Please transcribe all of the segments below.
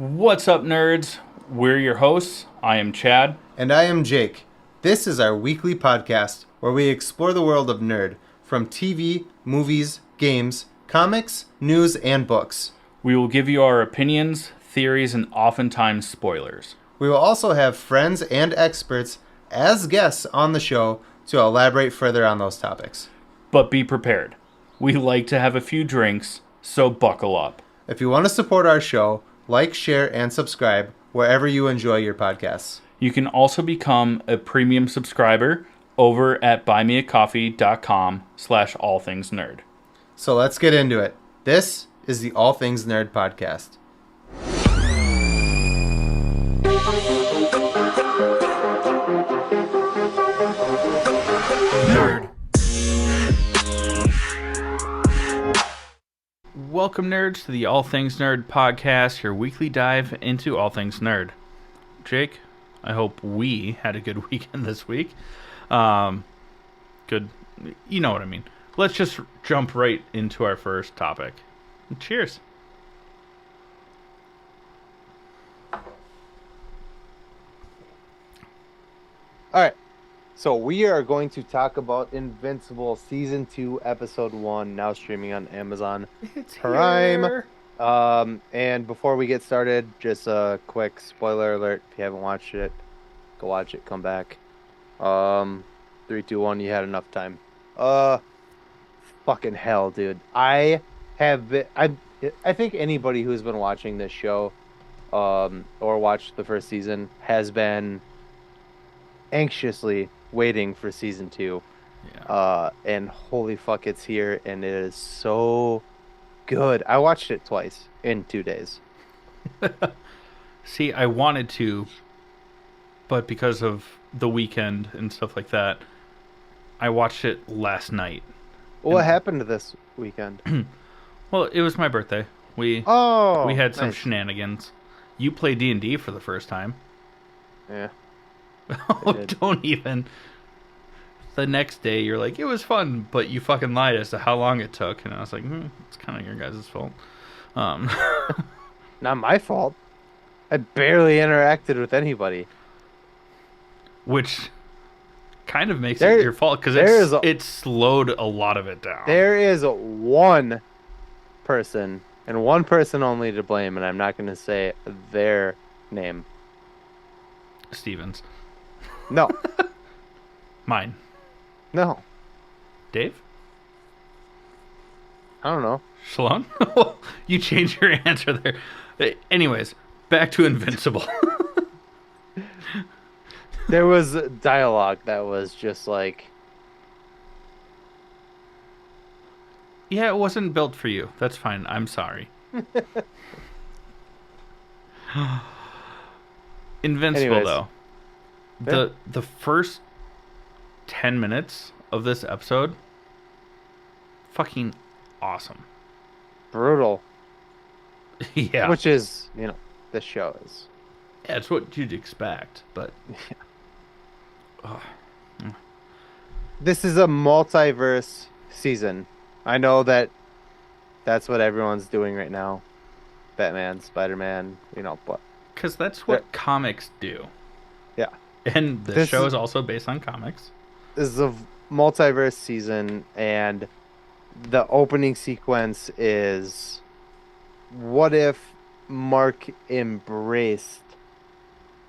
What's up, nerds? We're your hosts. I am Chad. And I am Jake. This is our weekly podcast where we explore the world of nerd from TV, movies, games, comics, news, and books. We will give you our opinions, theories, and oftentimes spoilers. We will also have friends and experts as guests on the show to elaborate further on those topics. But be prepared. We like to have a few drinks, so buckle up. If you want to support our show, like, share, and subscribe wherever you enjoy your podcasts. You can also become a premium subscriber over at buymeacoffee.com/allthingsnerd. So let's get into it. This is the All Things Nerd podcast. Nerd. Welcome, nerds, to the All Things Nerd podcast, your weekly dive into all things nerd. Jake, I hope we had a good weekend this week. Good, you know what I mean. Let's just jump right into our first topic. Cheers. All right. So we are going to talk about Invincible Season 2, Episode 1, now streaming on Amazon Prime. Here. And before we get started, just a quick spoiler alert. If you haven't watched it, go watch it, come back. 3, 2, 1, you had enough time. Fucking hell, dude. I think anybody who's been watching this show, or watched the first season has been anxiously waiting for season 2. Yeah. And holy fuck, it's here, and it is so good. I watched it twice in 2 days. See, I wanted to, but because of the weekend and stuff like that, I watched it last night. What happened this weekend? Well, it was my birthday. We had some nice. shenanigans. You played D&D for the first time. Yeah. Oh, did. don't even. The next day, you're like, it was fun, but you fucking lied as to how long it took. And I was like, it's kind of your guys' fault. Not my fault. I barely interacted with anybody. Which kind of makes it your fault, because it slowed a lot of it down. There is one person, and one person only to blame, and I'm not going to say their name. Stevens. No. Mine. No. Dave? I don't know. Shalon? You changed your answer there. Anyways, back to Invincible. There was dialogue that was just like... Yeah, it wasn't built for you. That's fine. I'm sorry. Invincible, Anyways. though. The first 10 minutes of this episode, fucking awesome. Brutal. Yeah. Which is, this show is. Yeah, it's what you'd expect, but... This is a multiverse season. I know that's what everyone's doing right now. Batman, Spider-Man, but... Because that's what comics do. Yeah. And this show is also based on comics. This is a multiverse season, and the opening sequence is, what if Mark embraced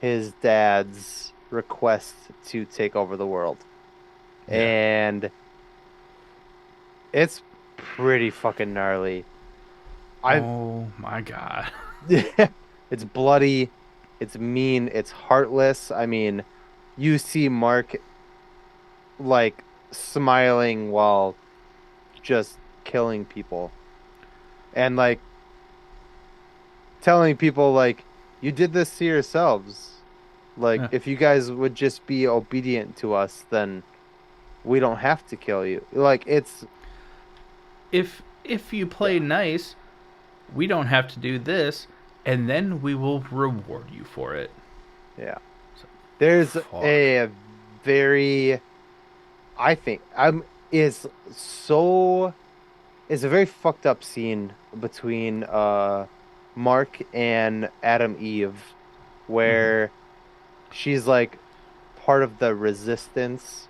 his dad's request to take over the world? Yeah. And it's pretty fucking gnarly. Oh my god. It's bloody, it's mean, it's heartless. I mean, you see Mark like smiling while just killing people. And like telling people like, you did this to yourselves. Like, if you guys would just be obedient to us, then we don't have to kill you. Like, it's... If you play nice, we don't have to do this, and then we will reward you for it. Yeah. There's a very... I think... it's a very fucked up scene between Mark and Adam Eve, Hmm. where she's like part of the resistance,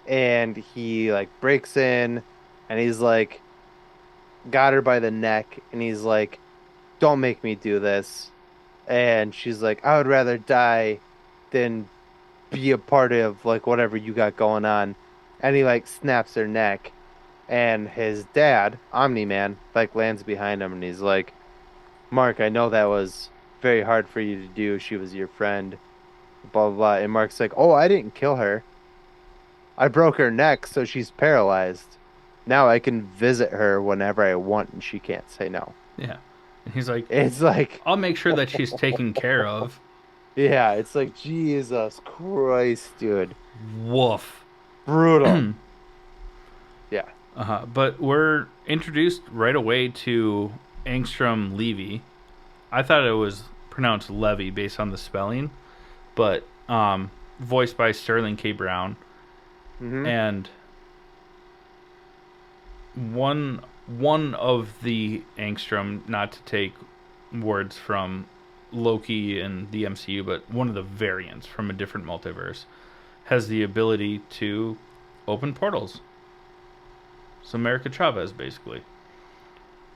and he like breaks in, and he's like got her by the neck, and he's like, "Don't make me do this." And she's like, "I would rather die than be a part of like whatever you got going on." And he like snaps her neck, and his dad, Omni-Man, like lands behind him, and he's like, "Mark, I know that was very hard for you to do. She was your friend, blah blah blah." And Mark's like, "Oh, I didn't kill her. I broke her neck, so she's paralyzed. Now I can visit her whenever I want, and she can't say no." Yeah. And he's like, It's like, I'll make sure that she's taken care of. yeah, it's like Jesus Christ, dude, Woof. brutal. Yeah. But we're introduced right away to Angstrom Levy. I thought it was pronounced Levy based on the spelling, but voiced by Sterling K. Brown. Hmm. And one of the Angstrom, not to take words from Loki and the MCU, but one of the variants from a different multiverse has the ability to open portals. So America Chavez, basically.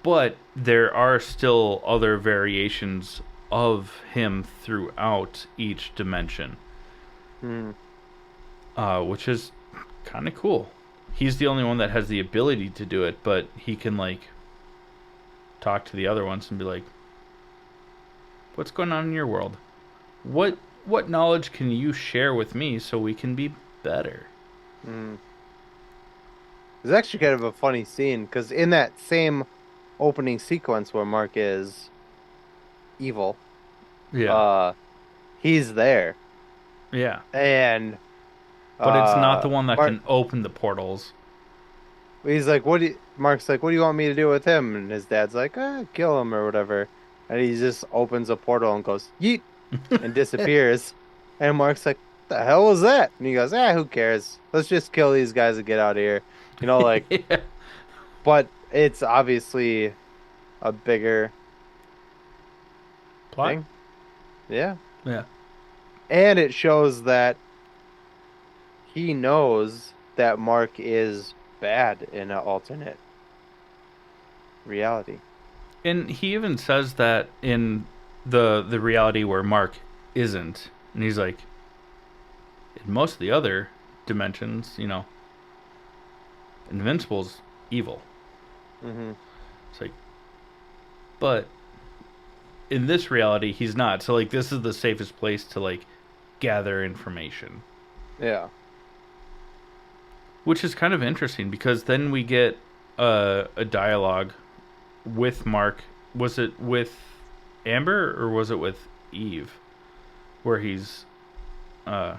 But there are still other variations of him throughout each dimension, Hmm. which is kind of cool. He's the only one that has the ability to do it, but he can like talk to the other ones and be like, "What's going on in your world? What knowledge can you share with me so we can be better?" Hmm. It's actually kind of a funny scene because in that same opening sequence where Mark is evil, Yeah, uh, he's there, yeah. and But it's not the one that Mark, can open the portals. he's like, "What do you?" Mark's like, "What do you want me to do with him?" And his dad's like, "Kill him or whatever." And he just opens a portal and goes, "Yeet," and disappears. And Mark's like, "The hell was that?" And he goes, who cares? Let's just kill these guys and get out of here." Like, Yeah. but it's obviously a bigger Plot? thing. Yeah. Yeah. And it shows that he knows that Mark is bad in an alternate reality. And he even says that in the reality where Mark isn't. And he's like, in most of the other dimensions, Invincible's evil. Hmm. It's like, but in this reality, he's not. So like, this is the safest place to like gather information, Yeah. which is kind of interesting because then we get a dialogue with Mark. Was it with Amber or was it with Eve? Where he's uh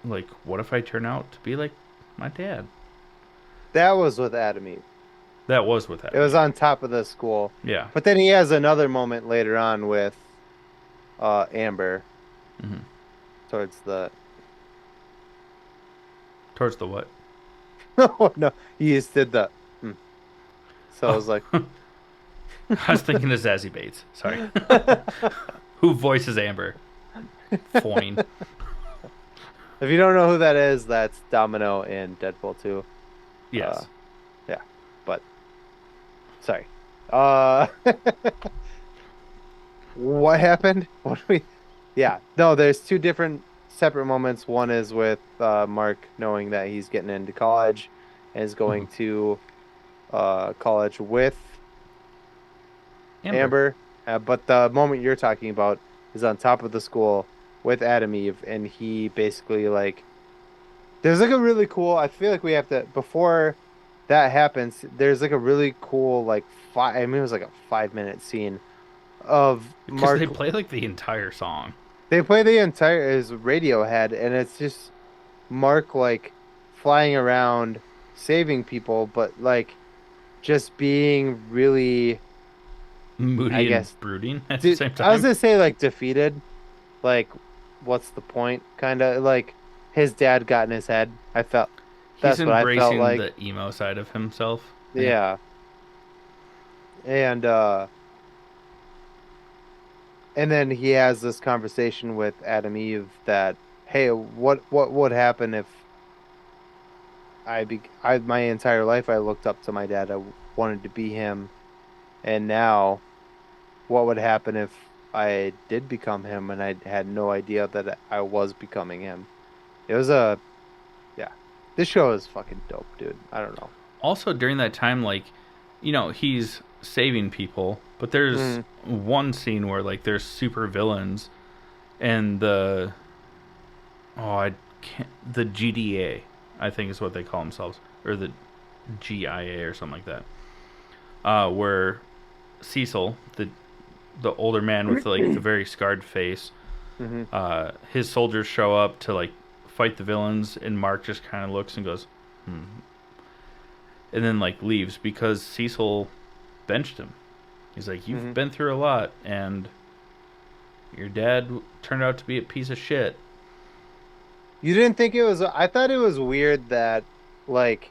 like, what if I turn out to be like my dad? That was with Adam Eve. That was with It Adam was Eve. on top of the school. Yeah. But then he has another moment later on with Amber Hmm. towards the Towards the what? oh no, he just did the hmm. So I Oh, was like I was thinking of Zazie Bates. Sorry. Who voices Amber? Foyne. if you don't know who that is, that's Domino in Deadpool 2. Uh Yes. yeah. But sorry. Uh what happened? What do we Yeah. No, there's two different separate moments. One is with Mark knowing that he's getting into college and is Hmm. going to college with Amber. Amber. But the moment you're talking about is on top of the school with Adam Eve, and he basically like there's like a really cool. I feel like we have to before that happens. There's like a really cool like five. I mean, it was like a 5 minute scene of Because they Mark. play like the entire song. They play the entire his Radiohead, and it's just Mark like flying around saving people, but like just being really, I Moody and guess, brooding at the same I was time. gonna say like defeated. Like, what's the point? Kind of like his dad got in his head. I felt He's that's what I felt embracing like. the emo side of himself. Yeah. Yeah. And and then he has this conversation with Adam Eve that, hey, what would happen if my entire life I looked up to my dad. I wanted to be him, and now what would happen if I did become him and I had no idea that I was becoming him? It was a yeah. This show is fucking dope, dude. I don't know. Also, during that time, like, he's saving people, but there's Mm, one scene where like there's super villains, and I can't the GDA, I think is what they call themselves, or the GIA or something like that. Where Cecil, the older man with like the very scarred face, mm-hmm, his soldiers show up to like fight the villains, and Mark just kind of looks and goes, hmm, and then like leaves because Cecil benched him. He's like, you've mm-hmm. been through a lot, and your dad turned out to be a piece of shit. You didn't think it was? I thought it was weird that, like,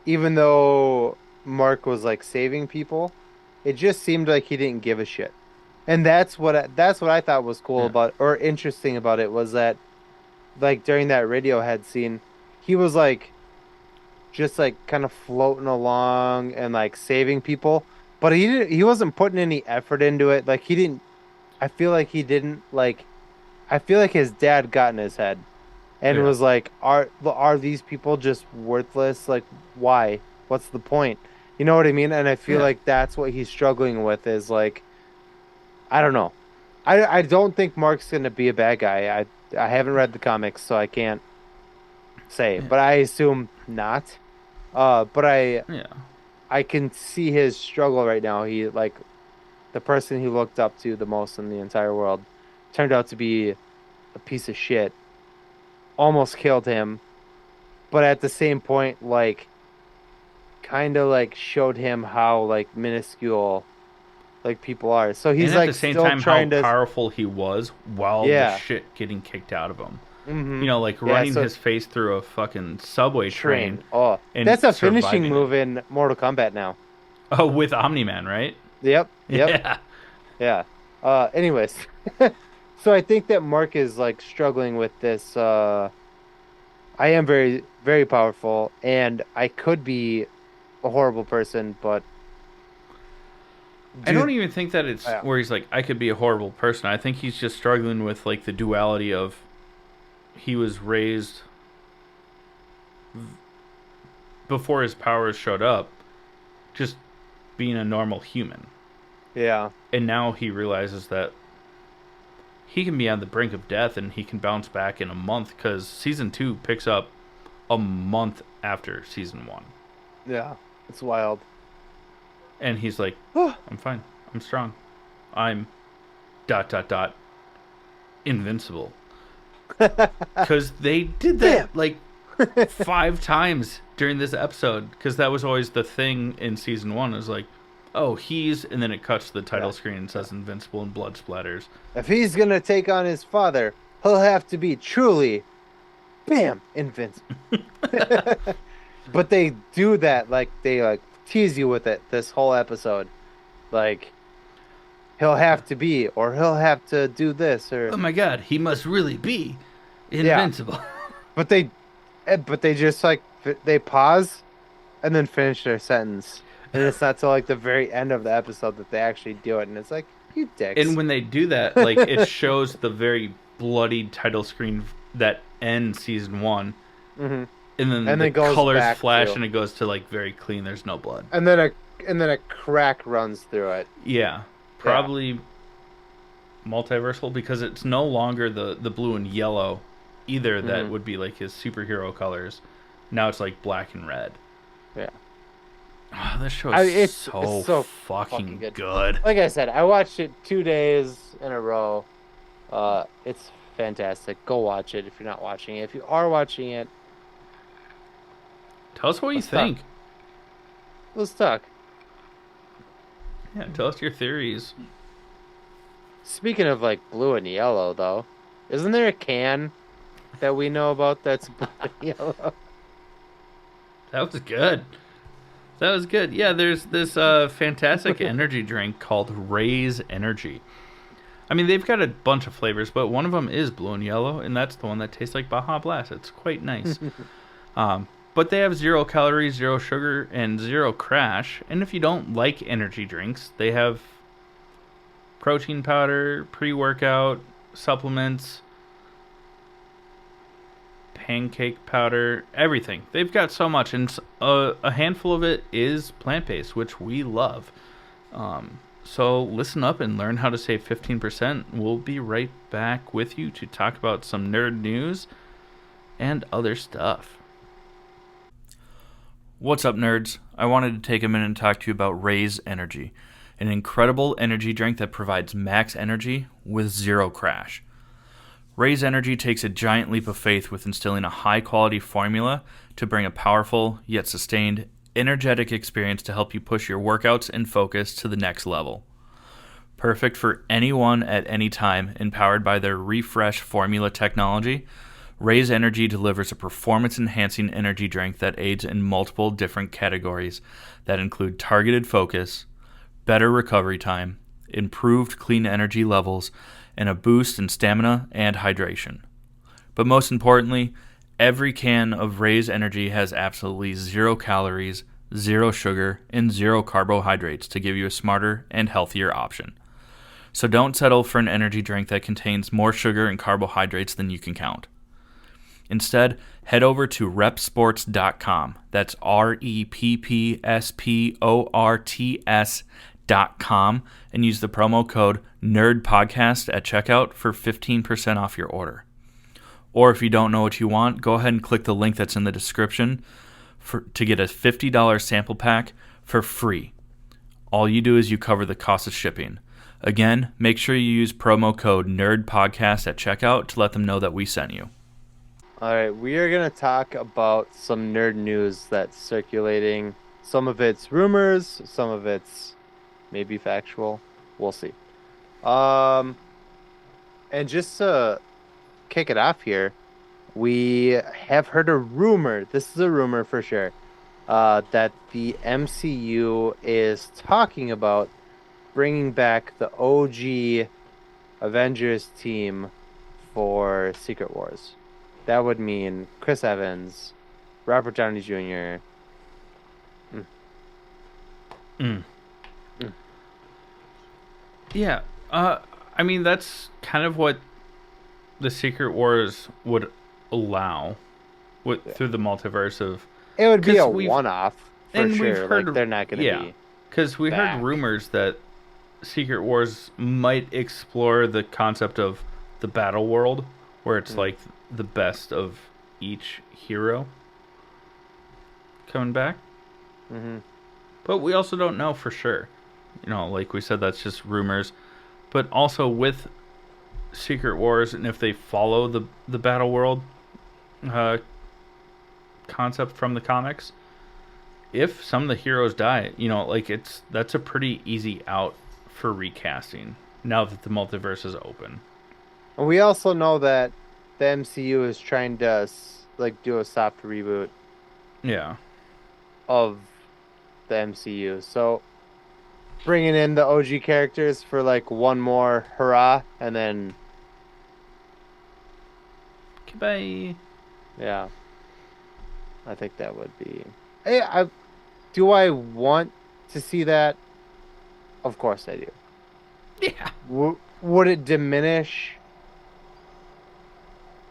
even though Mark was like saving people, it just seemed like he didn't give a shit. And that's what I thought was cool Yeah, about or interesting about it was that like during that Radiohead scene, he was like just like kind of floating along and like saving people, but he wasn't putting any effort into it. Like he didn't I feel like he didn't like I feel like his dad got in his head and yeah, was like, are these people just worthless? Like why? What's the point? You know what I mean? And I feel yeah. like that's what he's struggling with is like I don't know. I don't think Mark's gonna be a bad guy. I haven't read the comics, so I can't say, Yeah. but I assume not. But Yeah. I can see his struggle right now. He like the person he looked up to the most in the entire world turned out to be a piece of shit. Almost killed him, but at the same point, like kind of like showed him how like minuscule like people are. So And he's at the like same still time, how trying to, powerful he was while the yeah, shit getting kicked out of him. mm-hmm, Like yeah. running So his face through a fucking subway train train. Oh, and that's a finishing surviving it. move in Mortal Kombat now. Oh, with Omni Man, right? Yep, yep, Yeah. yeah. Anyways, so I think that Mark is like struggling with this. I am very, very powerful, and I could be a horrible person, but I don't dude, even think that it's yeah, where he's like, I could be a horrible person. I think he's just struggling with like the duality of he was raised before his powers showed up, just being a normal human. yeah, And now he realizes that he can be on the brink of death and he can bounce back in a month because season 2 picks up a month after season 1. yeah. It's wild. And he's like, I'm fine. I'm strong. I'm ... invincible. Because they did Bam. that like 5 times during this episode. Because that was always the thing in season 1. It was like, oh, and then it cuts to the title Yeah. screen and says invincible and blood splatters. If he's gonna take on his father, he'll have to be truly, bam, invincible. But they do that like they like tease you with it this whole episode. Like he'll have to be or he'll have to do this or Oh my god, he must really be yeah. invincible. But they just like they pause and then finish their sentence. And it's not till like the very end of the episode that they actually do it and it's like you And dicks. when they do that, like it shows the very bloodied title screen that ends season 1, Hmm. and then And the then goes colors back flash to and it goes to like very clean. There's no blood. and then a crack runs through it. Yeah, Yeah. probably multiversal because it's no longer the blue and yellow either that Hmm. would be like his superhero colors. Now it's like black and red. Yeah. Oh, this show is It's so fucking good. good. Like I said, I watched it 2 days in a row. It's fantastic. Go watch it if you're not watching it. If you are watching it, Tell us what you let's talk. think. Let's talk. Yeah, tell us your theories. Speaking of like blue and yellow, though, isn't there a can that we know about that's blue and yellow? That was good. That was good. Yeah, there's this fantastic energy drink called Raise Energy. I mean, they've got a bunch of flavors, but one of them is blue and yellow, and that's the one that tastes like Baja Blast. It's quite nice. But they have 0 calories, 0 sugar, and 0 crash. And if you don't like energy drinks, they have protein powder, pre-workout, supplements, pancake powder, everything. They've got so much, and a handful of it is plant-based, which we love. So listen up and learn how to save 15%. We'll be right back with you to talk about some nerd news and other stuff. What's up, nerds? I wanted to take a minute and talk to you about Raise Energy, an incredible energy drink that provides max energy with 0 crash. Raise Energy takes a giant leap of faith with instilling a high-quality formula to bring a powerful, yet sustained, energetic experience to help you push your workouts and focus to the next level. Perfect for anyone at any time, empowered by their refresh formula technology, Raise Energy delivers a performance-enhancing energy drink that aids in multiple different categories that include targeted focus, better recovery time, improved clean energy levels, and a boost in stamina and hydration. But most importantly, every can of Raise Energy has absolutely 0 calories, 0 sugar, and 0 carbohydrates to give you a smarter and healthier option. So don't settle for an energy drink that contains more sugar and carbohydrates than you can count. Instead, head over to repsports.com. That's REPPSPORTS.com and use the promo code NERDPODCAST at checkout for 15% off your order. Or if you don't know what you want, go ahead and click the link that's in the description to get a $50 sample pack for free. All you do is you cover the cost of shipping. Again, make sure you use promo code NERDPODCAST at checkout to let them know that we sent you. All right, we are going to talk about some nerd news that's circulating. Some of it's rumors, some of it's maybe factual. We'll see. And just to kick it off here, we have heard a rumor. This is a rumor for sure. That the MCU is talking about bringing back the OG Avengers team for Secret Wars. That would mean Chris Evans, Robert Downey Jr. Yeah. I mean, that's kind of what the Secret Wars would allow through the multiverse of... It would be a one-off, for sure. We've heard, like, they're not going to be because we heard rumors that Secret Wars might explore the concept of the battle world, where it's like the best of each hero coming back. But we also don't know for sure. You know, like we said, that's just rumors. But also with Secret Wars, and if they follow the battle world concept from the comics, if some of the heroes die, you know, like that's a pretty easy out for recasting now that the multiverse is open. And we also know that the MCU is trying to do a soft reboot. Yeah. Of the MCU, so bringing in the OG characters for like one more hurrah, and then bye. Yeah, I think that would be. Hey, do I want to see that? Of course I do. Yeah. Would it diminish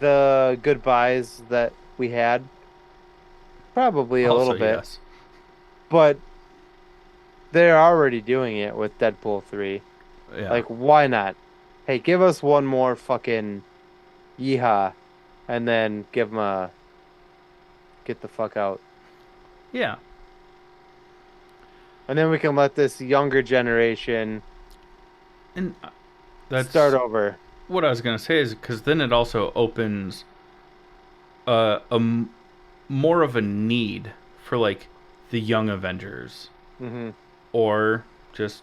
the goodbyes that we had? Probably a little bit. Yes. But they're already doing it with Deadpool 3. Yeah. Like, why not? Hey, give us one more fucking yeehaw, and then give them a get the fuck out. Yeah. And then we can let this younger generation and that's start over. What I was going to say is because then it also opens more of a need for, like, the young Avengers. Or just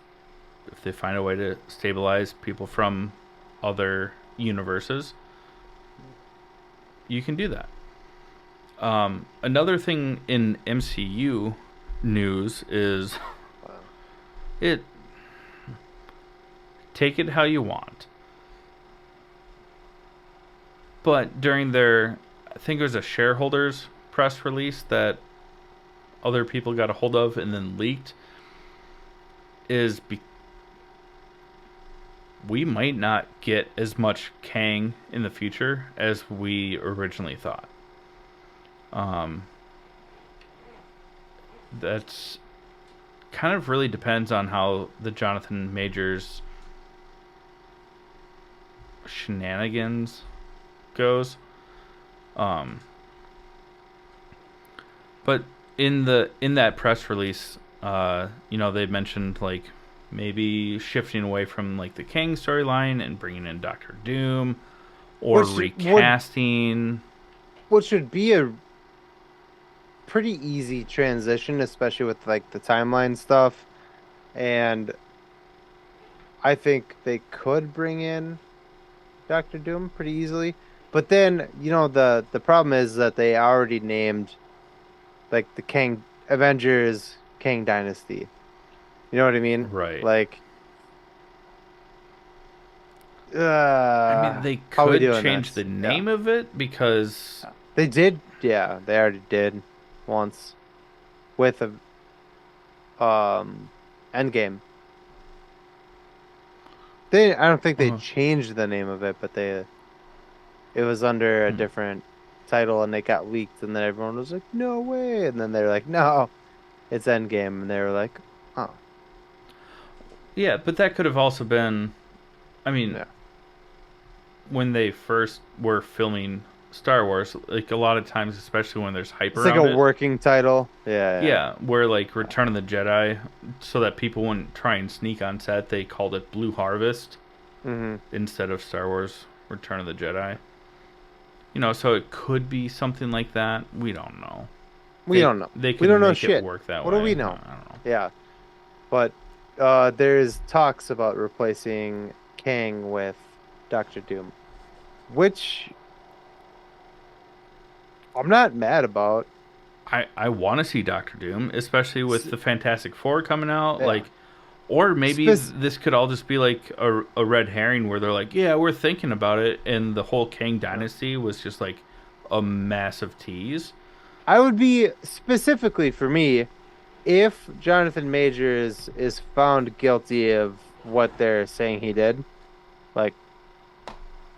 if they find a way to stabilize people from other universes, you can do that. Another thing in MCU news is take it how you want. But during their, I think it was a shareholders press release that other people got a hold of and then leaked, we might not get as much Kang in the future as we originally thought. Um, that's kind of really depends on how the Jonathan Majors shenanigans goes. Um, but in that press release, they mentioned like maybe shifting away from like the Kang storyline and bringing in Doctor Doom, or recasting. Which should be a pretty easy transition, especially with like the timeline stuff. And I think they could bring in Doctor Doom pretty easily. But then, the problem is that they already named like the Kang Avengers Kang Dynasty. You know what I mean? Right. Like, I mean, they could change the name of it because they did. Yeah, they already did once with a Endgame. I don't think they changed the name of it, but it was under a different title, and it got leaked, and then everyone was like, "No way!" And then they're like, "No, it's Endgame," and they were like, "Oh." Yeah, but that could have also been, I mean, when they first were filming Star Wars, like a lot of times, especially when there's hype around it. It's like a working title. Yeah, where like Return of the Jedi, so that people wouldn't try and sneak on set, they called it Blue Harvest instead of Star Wars Return of the Jedi. So it could be something like that. We don't know. We don't know. They could we don't know make shit. It work that what way. do we know? I don't know. Yeah, but there's talks about replacing Kang with Doctor Doom, which I'm not mad about. I want to see Doctor Doom, especially with the Fantastic Four coming out. Yeah. Or maybe this could all just be like a red herring where they're like, yeah, we're thinking about it, and the whole Kang Dynasty was just like a massive tease. I would be, specifically for me, if Jonathan Majors is found guilty of what they're saying he did, like,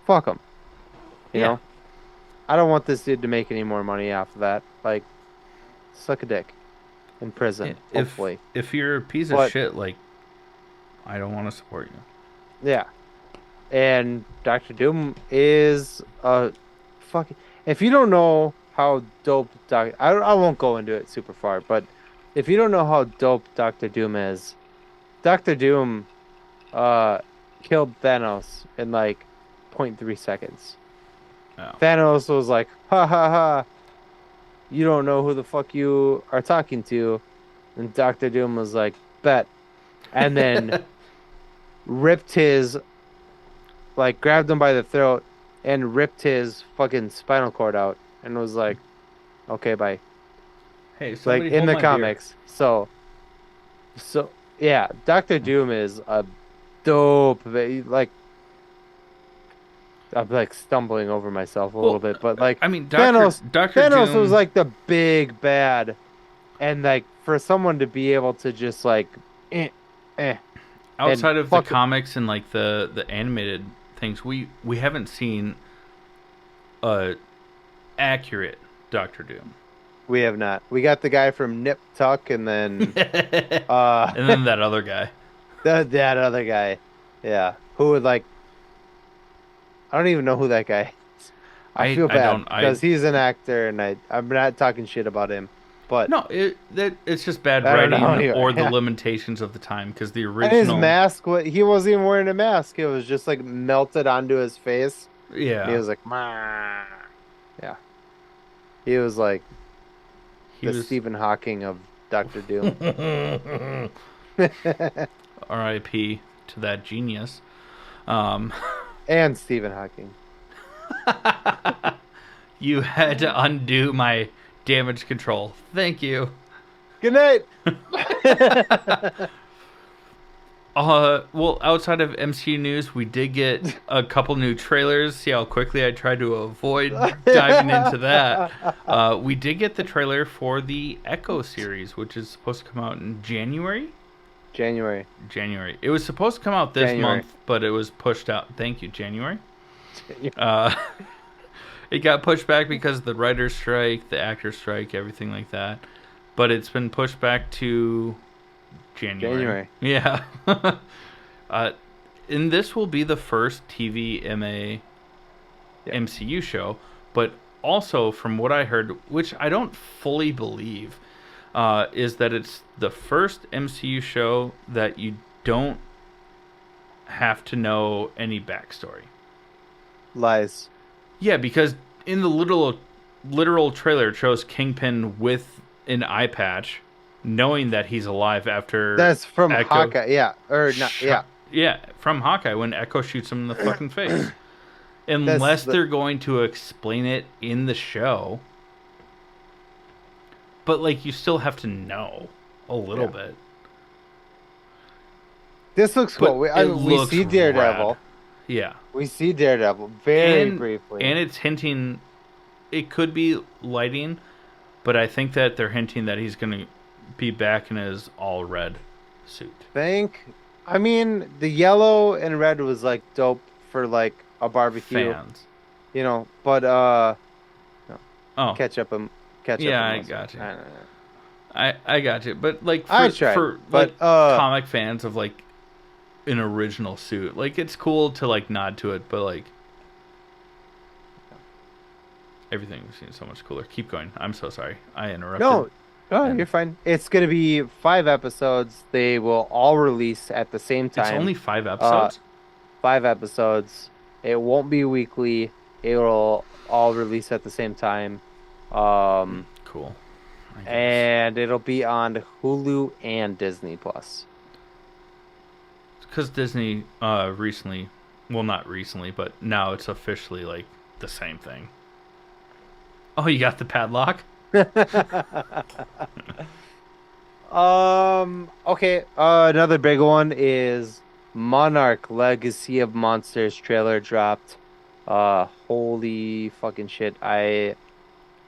fuck him. You know? I don't want this dude to make any more money off of that. Like, suck a dick in prison, hopefully. If you're a piece of shit, like, I don't want to support you. Yeah. And Doctor Doom is a fucking... If you don't know how dope I won't go into it super far, but if you don't know how dope Doctor Doom is, Doctor Doom killed Thanos in like 0.3 seconds. Oh. Thanos was like, ha ha ha, you don't know who the fuck you are talking to. And Doctor Doom was like, bet. And then ripped his, like, grabbed him by the throat and ripped his fucking spinal cord out and was like, okay, bye. Hey, like in the comics. Beer. So yeah, Doctor Doom is a dope, like, I'm like stumbling over myself a little bit, but like, I mean, Thanos Doom was like the big bad, and like for someone to be able to just like, outside of the comics and like the animated things, we haven't seen a accurate Doctor Doom. We have not. We got the guy from Nip Tuck, and then and then that other guy. That other guy, yeah, who would like. I don't even know who that guy is. I feel bad because he's an actor, and I'm not talking shit about him. But no, it's just bad writing or the limitations of the time, because the original... And his mask, he wasn't even wearing a mask. It was just like melted onto his face. Yeah. He was like, Mah. Yeah. He was like Stephen Hawking of Doctor Doom. R.I.P. to that genius. And Stephen Hawking. You had to undo my damage control. Thank you. Good night. Well, outside of MCU news, we did get a couple new trailers. See how quickly I tried to avoid diving into that. We did get the trailer for the Echo series, which is supposed to come out in January. January. January. It was supposed to come out this January. month, but it was pushed out. Thank you, January. Uh, it got pushed back because of the writer's strike, the actor's strike, everything like that. But it's been pushed back to January. Yeah. And this will be the first TVMA MCU show, but also from what I heard, which I don't fully believe, is that it's the first MCU show that you don't have to know any backstory. Lies. Yeah, because in the literal trailer, it shows Kingpin with an eye patch, knowing that he's alive after. That's from Echo Hawkeye, yeah, or not, yeah. Yeah, from Hawkeye when Echo shoots him in the fucking face. Unless they're going to explain it in the show. But, like, you still have to know a little bit. This looks cool. We see Daredevil. Rad. Yeah. We see Daredevil very briefly. And it's hinting, it could be lighting, but I think that they're hinting that he's going to be back in his all red suit. I mean, the yellow and red was like dope for like a barbecue. Fans. You know, but no. Oh. Ketchup. Yeah, I got you. I got you. But like for comic fans of like an original suit, like it's cool to like nod to it, but like everything seems so much cooler. Keep going. I'm so sorry. I interrupted. No, you're fine. It's going to be 5 episodes. They will all release at the same time. It's only 5 episodes? 5 episodes. It won't be weekly. It will all release at the same time. Cool. And it'll be on Hulu and Disney Plus. Because Disney recently, well, not recently, but now it's officially like the same thing. Oh, you got the padlock? Okay. Another big one is Monarch Legacy of Monsters trailer dropped. Holy fucking shit.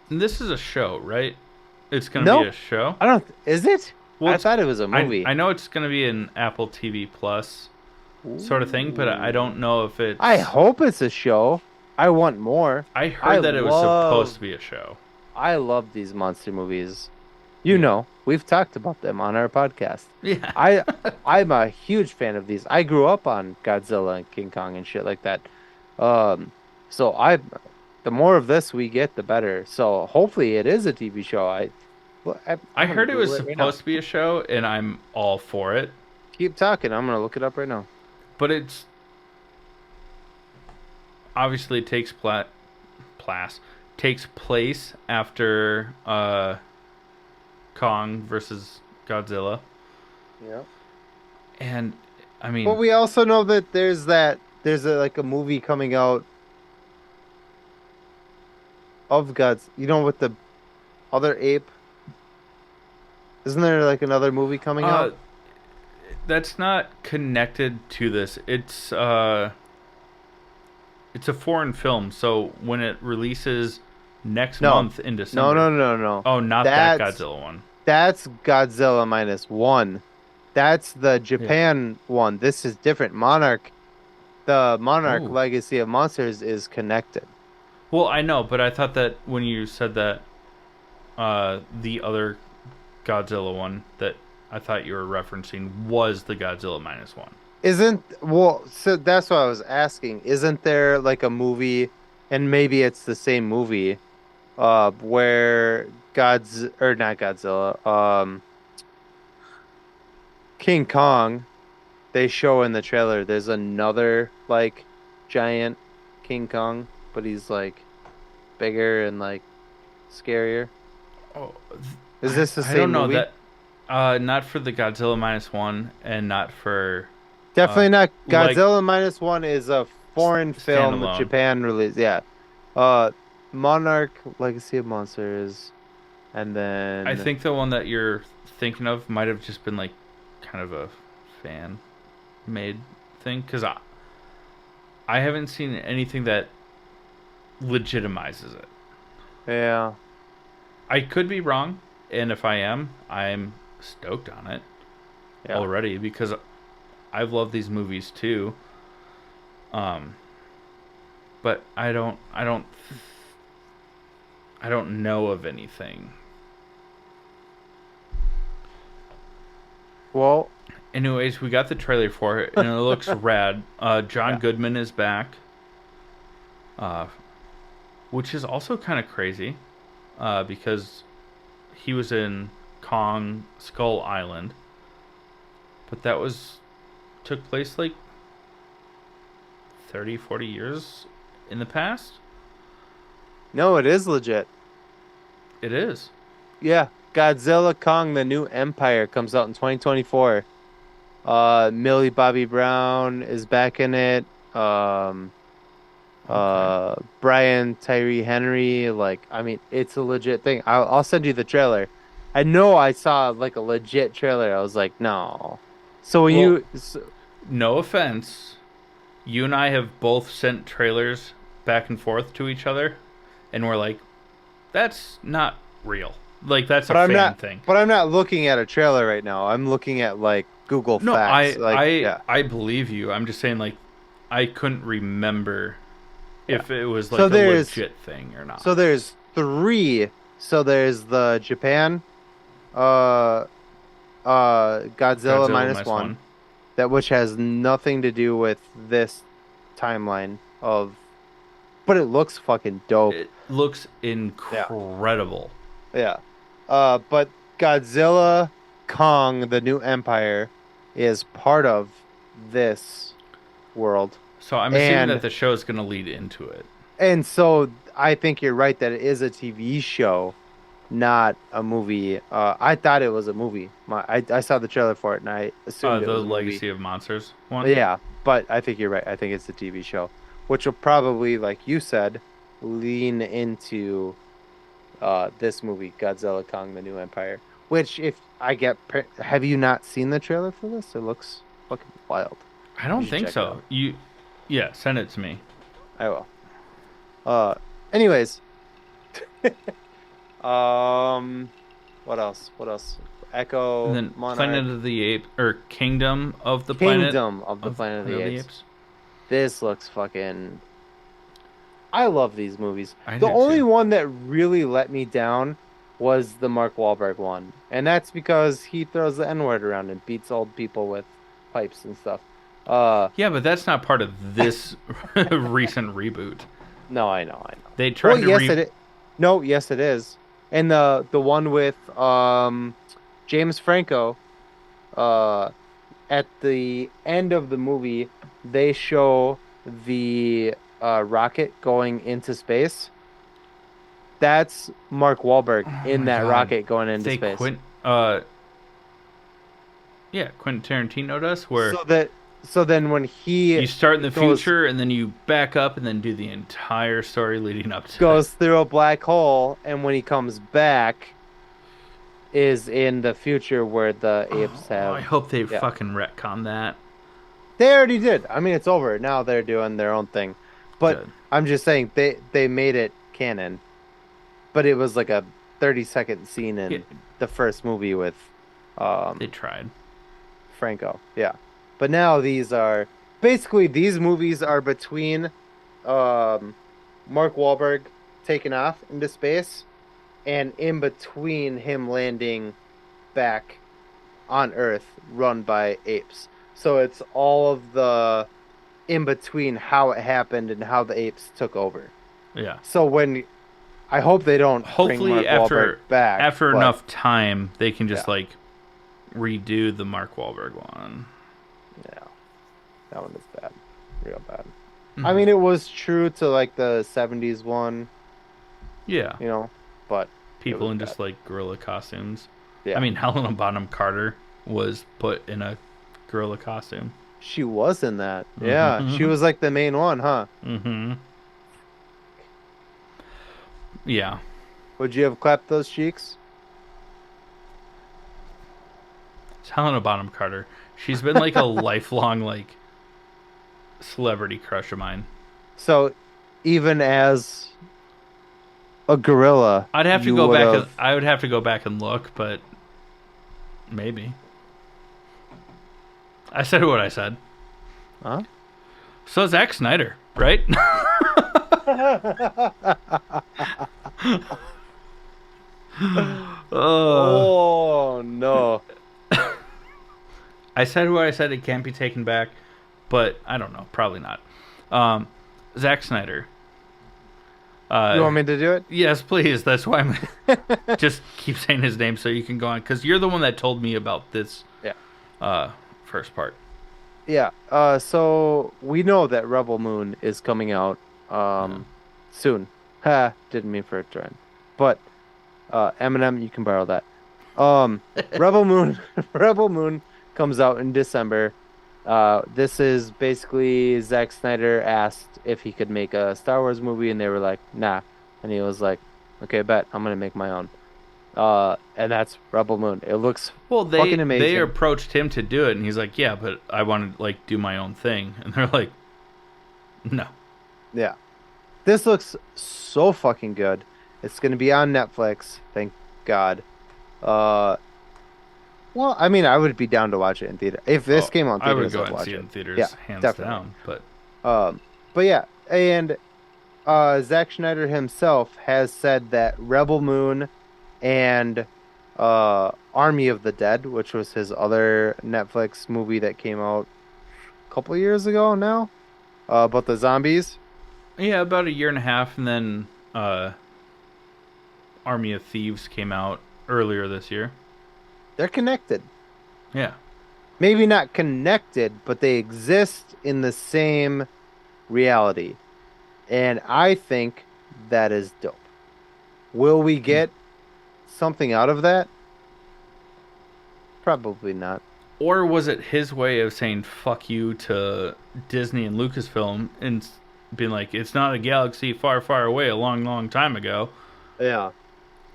This is a show, right? It's gonna be a show? Is it? Well, I thought it was a movie. I know it's gonna be an Apple TV Plus sort of thing, but I don't know if it's... I hope it's a show. I want more. I heard that it was supposed to be a show. I love these monster movies. You know, we've talked about them on our podcast. Yeah. I'm a huge fan of these. I grew up on Godzilla and King Kong and shit like that. So the more of this we get, the better. So hopefully it is a TV show. I heard it was supposed to be a show, and I'm all for it. Keep talking. I'm gonna look it up right now. But it's obviously it takes place after Kong versus Godzilla. Yeah. And I mean, but we also know that there's a movie coming out of Gods. You know, with the other ape. Isn't there like another movie coming out? That's not connected to this. It's a foreign film, so when it releases next month in December. No. Oh, not that Godzilla one. That's Godzilla -1. That's the Japan one. This is different. The Monarch Legacy of Monsters is connected. Well, I know, but I thought that when you said that the other Godzilla one that I thought you were referencing was the Godzilla -1. So that's what I was asking. Isn't there like a movie, and maybe it's the same movie, where not Godzilla, King Kong, they show in the trailer there's another like giant King Kong, but he's like bigger and like scarier. Oh, is this the same I don't know movie? That. Not for the Godzilla -1, and not for. Definitely not. Godzilla -1 is a foreign film, Japan release. Yeah. Monarch Legacy of Monsters, and then I think the one that you're thinking of might have just been like kind of a fan made thing, because I haven't seen anything that legitimizes it. Yeah. I could be wrong, and if I am, I'm stoked on it Yeah. already because I've loved these movies too. But I don't know of anything. Well, Anyways, we got the trailer for it, and it looks rad. John yeah. Goodman is back, uh, which is also kind of crazy, because he was in Kong Skull Island, but that was took place like 30, 40 years in the past. No, it is legit. It is. Yeah. Godzilla Kong: The New Empire comes out in 2024. Millie Bobby Brown is back in it. Okay. Brian Tyree Henry, like, I mean, it's a legit thing. I'll send you the trailer. I know I saw like a legit trailer. I was like, no. So when Well, you so, no offense, you and I have both sent trailers back and forth to each other, and we're like, that's not real. Like that's a but I'm fan not thing. but I'm not looking at a trailer right now. I'm looking at like Google No, Facts. Like, yeah. I believe you. I'm just saying like I couldn't remember Yeah. if it was So like a there's legit thing or not. so there's three. So there's the Japan uh Godzilla Godzilla minus minus one, one. that which has nothing to do with this timeline of, but it looks fucking dope. It looks Yeah. incredible. Yeah. But Godzilla Kong, the New Empire, is part of this world. So I'm assuming that And the show is going to lead into it. so I think you're right that it is a TV show, not a movie. I thought it was a movie. I saw the trailer for it and I assumed it The was a movie. Legacy of Monsters But one. yeah, but I think you're right. I think it's a TV show, which will probably, like you said, lean into this movie, Godzilla Kong: The New Empire. Which, if I get, have you not seen the trailer for this? It looks fucking wild. I You don't should think check it so. out. Yeah, send it to me. I will. Uh, anyways, what else? What else? And Echo, then Monarch, Planet of the Apes or Kingdom of the Kingdom of the of Planet of the the Apes. Apes. This looks fucking. I love these movies. I The do only too. one that really let me down was the Mark Wahlberg one, and that's because he throws the N-word around and beats old people with pipes and stuff. Uh, Yeah, but that's not part of this recent reboot. no, I know. They Well, tried to yes, re. it is. No, yes, it is. And the one with James Franco, uh, at the end of the movie, they show the rocket going into space. That's Mark Wahlberg Oh in my that god, rocket going into they space. quit. Yeah, Quentin Tarantino does where So that so then when you he start in the goes future and then you back up and then do the entire story leading up to it. goes through a black hole, and when he comes back is in the future where the apes Oh, I have, hope they yeah. fucking retcon that. They already did. I mean, it's over. Now they're doing their own thing. But Good. I'm just saying they made it canon. But it was like a 30-second scene Yeah, in the first movie with they tried. Franco. Yeah. But now these are basically, these movies are between um Mark Wahlberg taking off into space and in between him landing back on Earth run by apes. So it's all of the in between how it happened and how the apes took over. Yeah. So when I hope they don't bring Hopefully Mark Wahlberg back, after but enough time they can just yeah, like redo the Mark Wahlberg one. yeah, that one is bad, real bad. I Mhm. mean, it was true to like the '70s one, Yeah. you know, but it People was in bad. just like gorilla costumes. I Yeah, mean, Helena Bonham Carter was put in a gorilla costume. she was in that. Yeah, she Mm-hmm. was like the main one, huh? Mm-hmm. Yeah. Would you have clapped those cheeks? It's Helena Bonham Carter. She's been like a lifelong like celebrity crush of mine. So even as a gorilla, I'd have to you go would back. have, I would have to go back and look, but maybe. I said what I said. huh? So Zack Snyder, right? uh, Oh no. I said what I said. It can't be taken back, but I don't know. Probably not. Um, Zack Snyder. You want me to do it? Yes, please. That's why I'm just keep saying his name so you can go on because you're the one that told me about this Yeah. first part. Yeah. So we know that Rebel Moon is coming out Yeah. soon. Ha, didn't mean for it to rhyme. But Eminem, you can borrow that. Rebel Moon Rebel Moon comes out in December. This is basically Zack Snyder asked if he could make a Star Wars movie and they were like, nah. And he was like, okay, bet, I'm gonna make my own. And that's Rebel Moon. It looks Well, fucking they amazing. approached him to do it, and he's like, "Yeah, but I want to like do my own thing," and they're like, "No." Yeah. This looks so fucking good. It's gonna be on Netflix, thank God. Uh, well, I mean, I would be down to watch it in theater. If this Oh, came on I would theaters, go I'd and watch see it it. in theaters, Yeah, hands definitely. down. But But yeah, and Zack Schneider himself has said that Rebel Moon and Army of the Dead, which was his other Netflix movie that came out a couple years ago now, about the zombies. yeah, about a year and a half, and then Army of Thieves came out earlier this year. They're connected. Yeah, Maybe not connected, but they exist in the same reality. And I think that is dope. Will we get something out of that? Probably not. or was it his way of saying "fuck you" to Disney and Lucasfilm and being like, "It's not a galaxy far, far away, a long, long time ago. Yeah.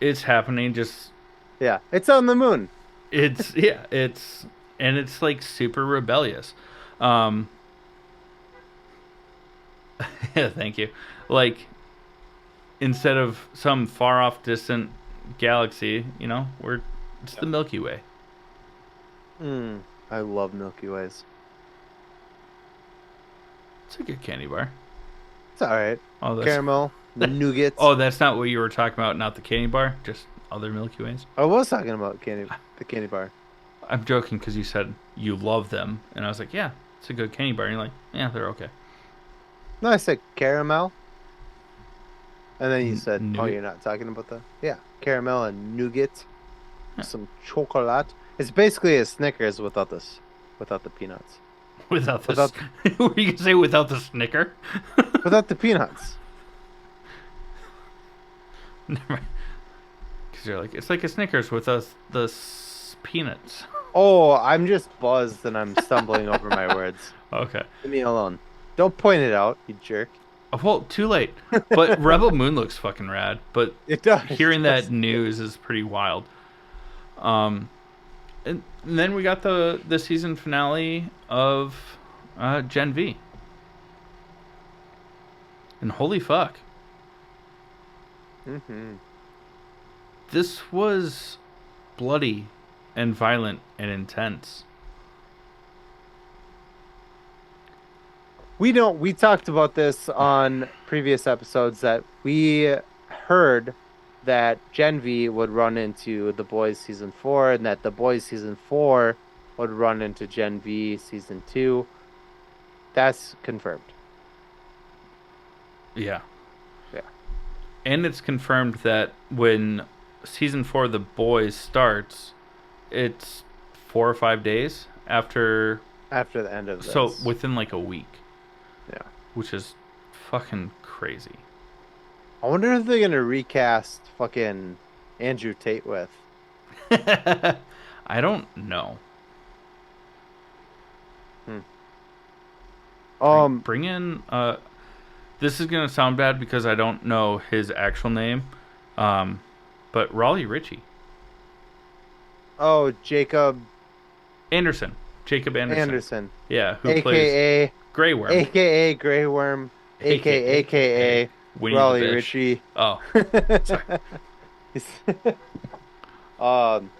It's happening. Just Yeah. It's on the moon. it's yeah, it's and it's like super rebellious." Um, yeah, thank you. Like instead of some far off distant galaxy, it's the Milky Way. Mm, I love Milky Ways. It's a good candy bar. It's all right. Oh, Caramel, nougats. oh, that's not what you were talking about. Not the candy bar, just other Milky Ways. I was talking about the candy bar. I'm joking because you said you love them, and I was like, yeah, it's a good candy bar. And you're like, yeah, they're okay. No, I said caramel. And then you said, oh, Nougat. you're not talking about yeah, caramel and nougat. Yeah. Some chocolate. It's basically a Snickers without the peanuts. Without the, Without were you gonna say without the Snicker? without the peanuts. Never mind. Because you're like, it's like a Snickers with the peanuts. Oh, I'm just buzzed and I'm stumbling over my words. Okay. Leave me alone. Don't point it out, you jerk. Well, too late. But Rebel Moon looks fucking rad. But It does. hearing that news is pretty wild. And then we got the season finale of Gen V. And holy fuck. Mm-hmm. This was bloody and violent and intense. We talked about this on previous episodes that we heard that Gen V would run into The Boys season 4 and that The Boys season 4 would run into Gen V season 2. That's confirmed. Yeah. Yeah. And it's confirmed that when season 4 of The Boys starts, it's 4 or 5 days after. After the end of this. So within like a week. Yeah. Which is fucking crazy. I wonder if they're going to recast fucking Andrew Tate with. I don't know. Bring in this is gonna sound bad because I don't know his actual name. But Raleigh Ritchie. Oh, Jacob. Anderson. Jacob Anderson. Anderson, Yeah, who plays aka Grey Worm. aka Grey Worm, aka Winnie the Raleigh Bitch. Ritchie. Oh, sorry. um,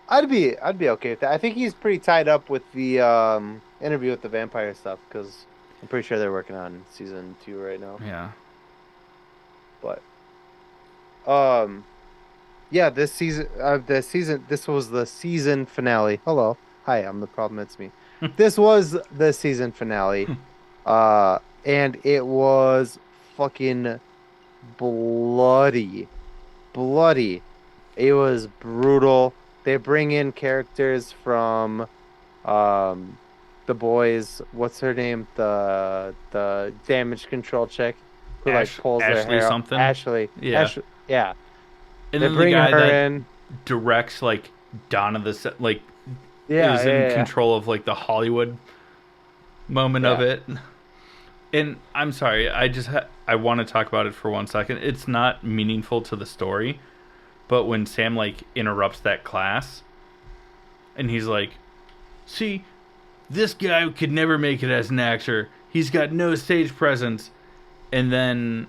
I'd be okay with that. I think he's pretty tied up with the Interview with the Vampire stuff because I'm pretty sure they're working on season 2 right now. Yeah. But yeah, this was the season finale. Hello, hi, I'm the problem. It's me. This was the season finale, and it was fucking bloody, bloody. It was brutal. They bring in characters from the boys. What's her name? The damage control chick who like pulls their Ashley hair out. something? Ashley. Yeah. Ashley. Yeah. And They then the bring guy her that in. directs like Dawn of the like Yeah, is in control of like the Hollywood moment of it. And I'm sorry, I want to talk about it for 1 second. It's not meaningful to the story, but when Sam like interrupts that class, and he's like, "See, this guy could never make it as an actor. He's got no stage presence," and then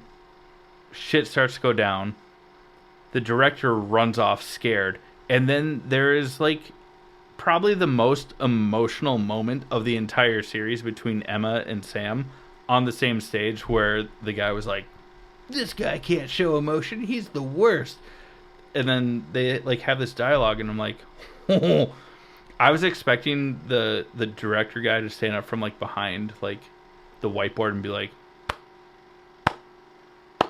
shit starts to go down. The director runs off scared, and then there is like probably the most emotional moment of the entire series between Emma and Sam on the same stage, where the guy was like, "This guy can't show emotion. He's the worst." And then they like have this dialogue, and I'm like, oh. I was expecting the director guy to stand up from like behind like the whiteboard and be like.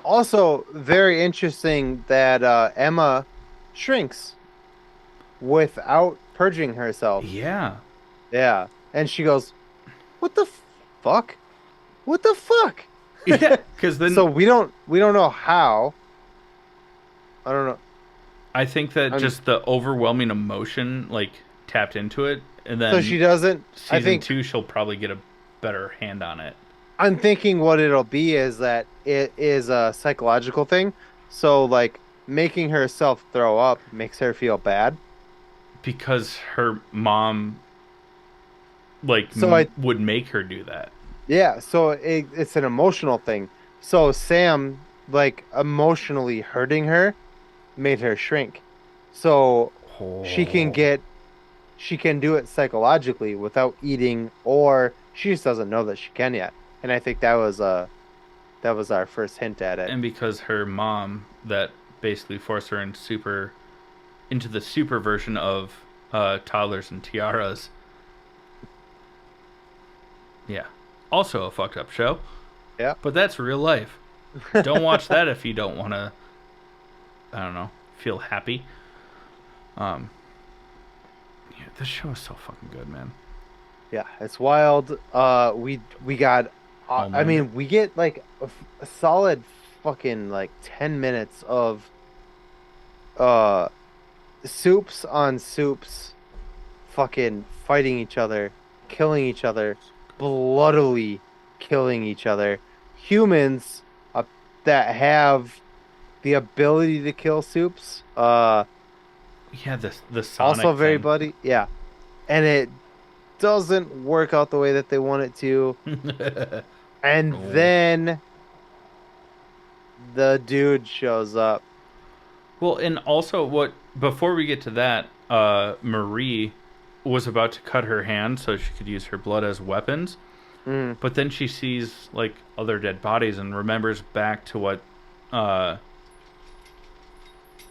Also, very interesting that Emma shrinks without purging herself. Yeah. Yeah, and she goes, "What the fuck? What the fuck?" Yeah, because then so we don't know how. I don't know. I think that just the overwhelming emotion like tapped into it, and then so she doesn't. I think 2 she'll probably get a better hand on it. I'm thinking what it'll be is that it is a psychological thing. So like making herself throw up makes her feel bad because her mom like would make her do that. Yeah, so it's an emotional thing. So Sam like emotionally hurting her made her shrink. So she can do it psychologically without eating, or she just doesn't know that she can yet. And I think that was our first hint at it. And because her mom that basically forced her into the super version of Toddlers and Tiaras. Yeah. Also a fucked up show. Yeah. But that's real life. Don't watch that if you don't want to, I don't know, feel happy. Yeah, this show is so fucking good, man. Yeah, it's wild. We got I mean, we get like a solid fucking like 10 minutes of soups on soups fucking fighting each other, killing each other, bloodily killing each other. Humans that have the ability to kill soups. Yeah, the Sonic also very thing. bloody. Yeah, and it doesn't work out the way that they want it to. And then the dude shows up. Well, and also before we get to that, Marie was about to cut her hand so she could use her blood as weapons. But then she sees like other dead bodies and remembers back to what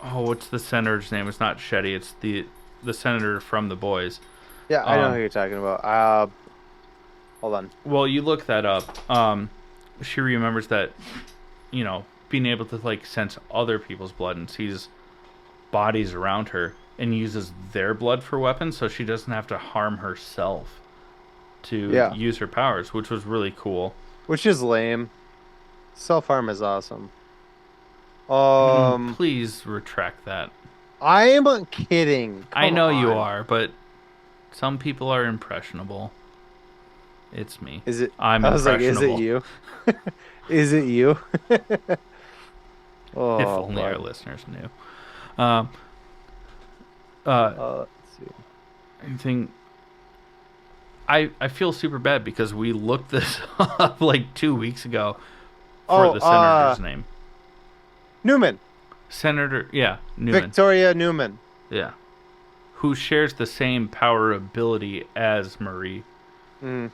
what's the senator's name? It's not Shetty, it's the senator from The Boys. Yeah, I know who you're talking about. Hold on. Well, you look that up. She remembers that, being able to like sense other people's blood and sees bodies around her and uses their blood for weapons, so she doesn't have to harm herself to use her powers, which was really cool. Which is lame. Self-harm is awesome. Please retract that. I am kidding. I know you are, but some people are impressionable. It's me. Is it? I'm I was impressionable. Like, is it you? Is it you? Oh, if only our listeners knew. Let's see. Anything? I feel super bad because we looked this up like 2 weeks ago for Oh, the senator's name. Newman. Senator, yeah, Newman. Victoria Newman. Yeah. Who shares the same power ability as Marie. Mm.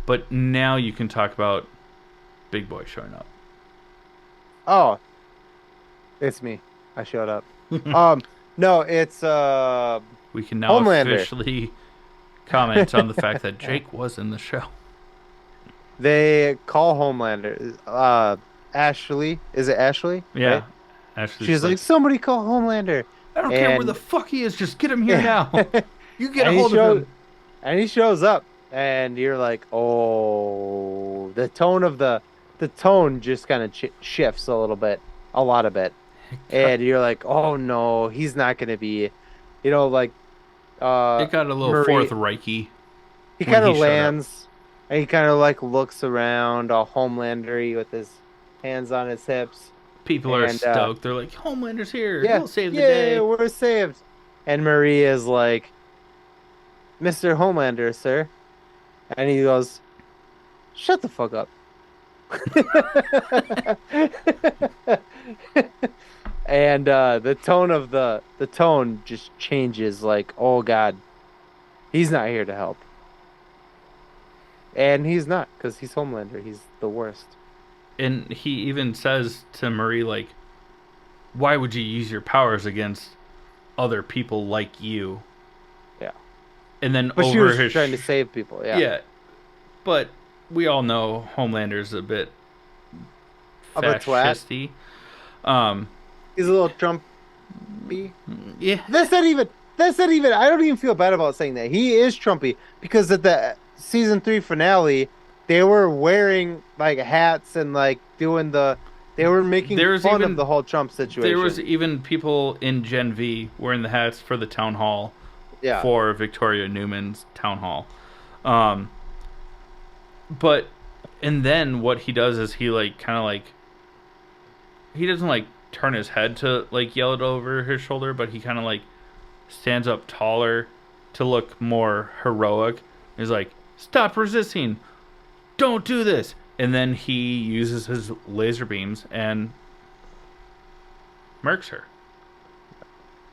But now you can talk about Big Boy showing up. Oh, it's me. I showed up. No, it's We can now Homelander. officially comment on the fact that Jake was in the show. They call Homelander. Ashley. Is it Ashley? Yeah. Right? Ashley's She's like, like, somebody call Homelander. I don't care where the And fuck he is, just get him here and now. You get a hold of shows him. and he shows up, and you're like, oh, the tone just kind of shifts a little bit, a lot of it, and you're like, oh no, he's not gonna be, like It got a little Fourth Marie. Reichy He when kind he of showed up. lands, and he kind of like looks around, all Homelandery with his hands on his hips, People are and stoked. They're like, Homelander's here. yeah, He'll save the yeah, day. we're saved. And Marie is like, Mr. Homelander, sir. And he goes, shut the fuck up. And the tone of the tone just changes like, oh God, he's not here to help. And he's not, because he's Homelander. He's the worst. And he even says to Marie, like, why would you use your powers against other people like you? Yeah. And then But she over was his trying to save people, yeah. yeah, but we all know Homelander's a bit Of a twat. fascisty. Um, He's a little Trumpy. yeah, That's not even I don't even feel bad about saying that. He is Trumpy because at the season 3 finale, they were wearing like hats and like they were making There's fun even of the whole Trump situation. there was even people in Gen V wearing the hats for the town hall Yeah. for Victoria Newman's town hall. Um, but and then what he does is he like kind of like he doesn't like turn his head to like yell it over his shoulder, but he kind of like stands up taller to look more heroic. He's like, "Stop resisting! Don't do this!" And then he uses his laser beams and murks her.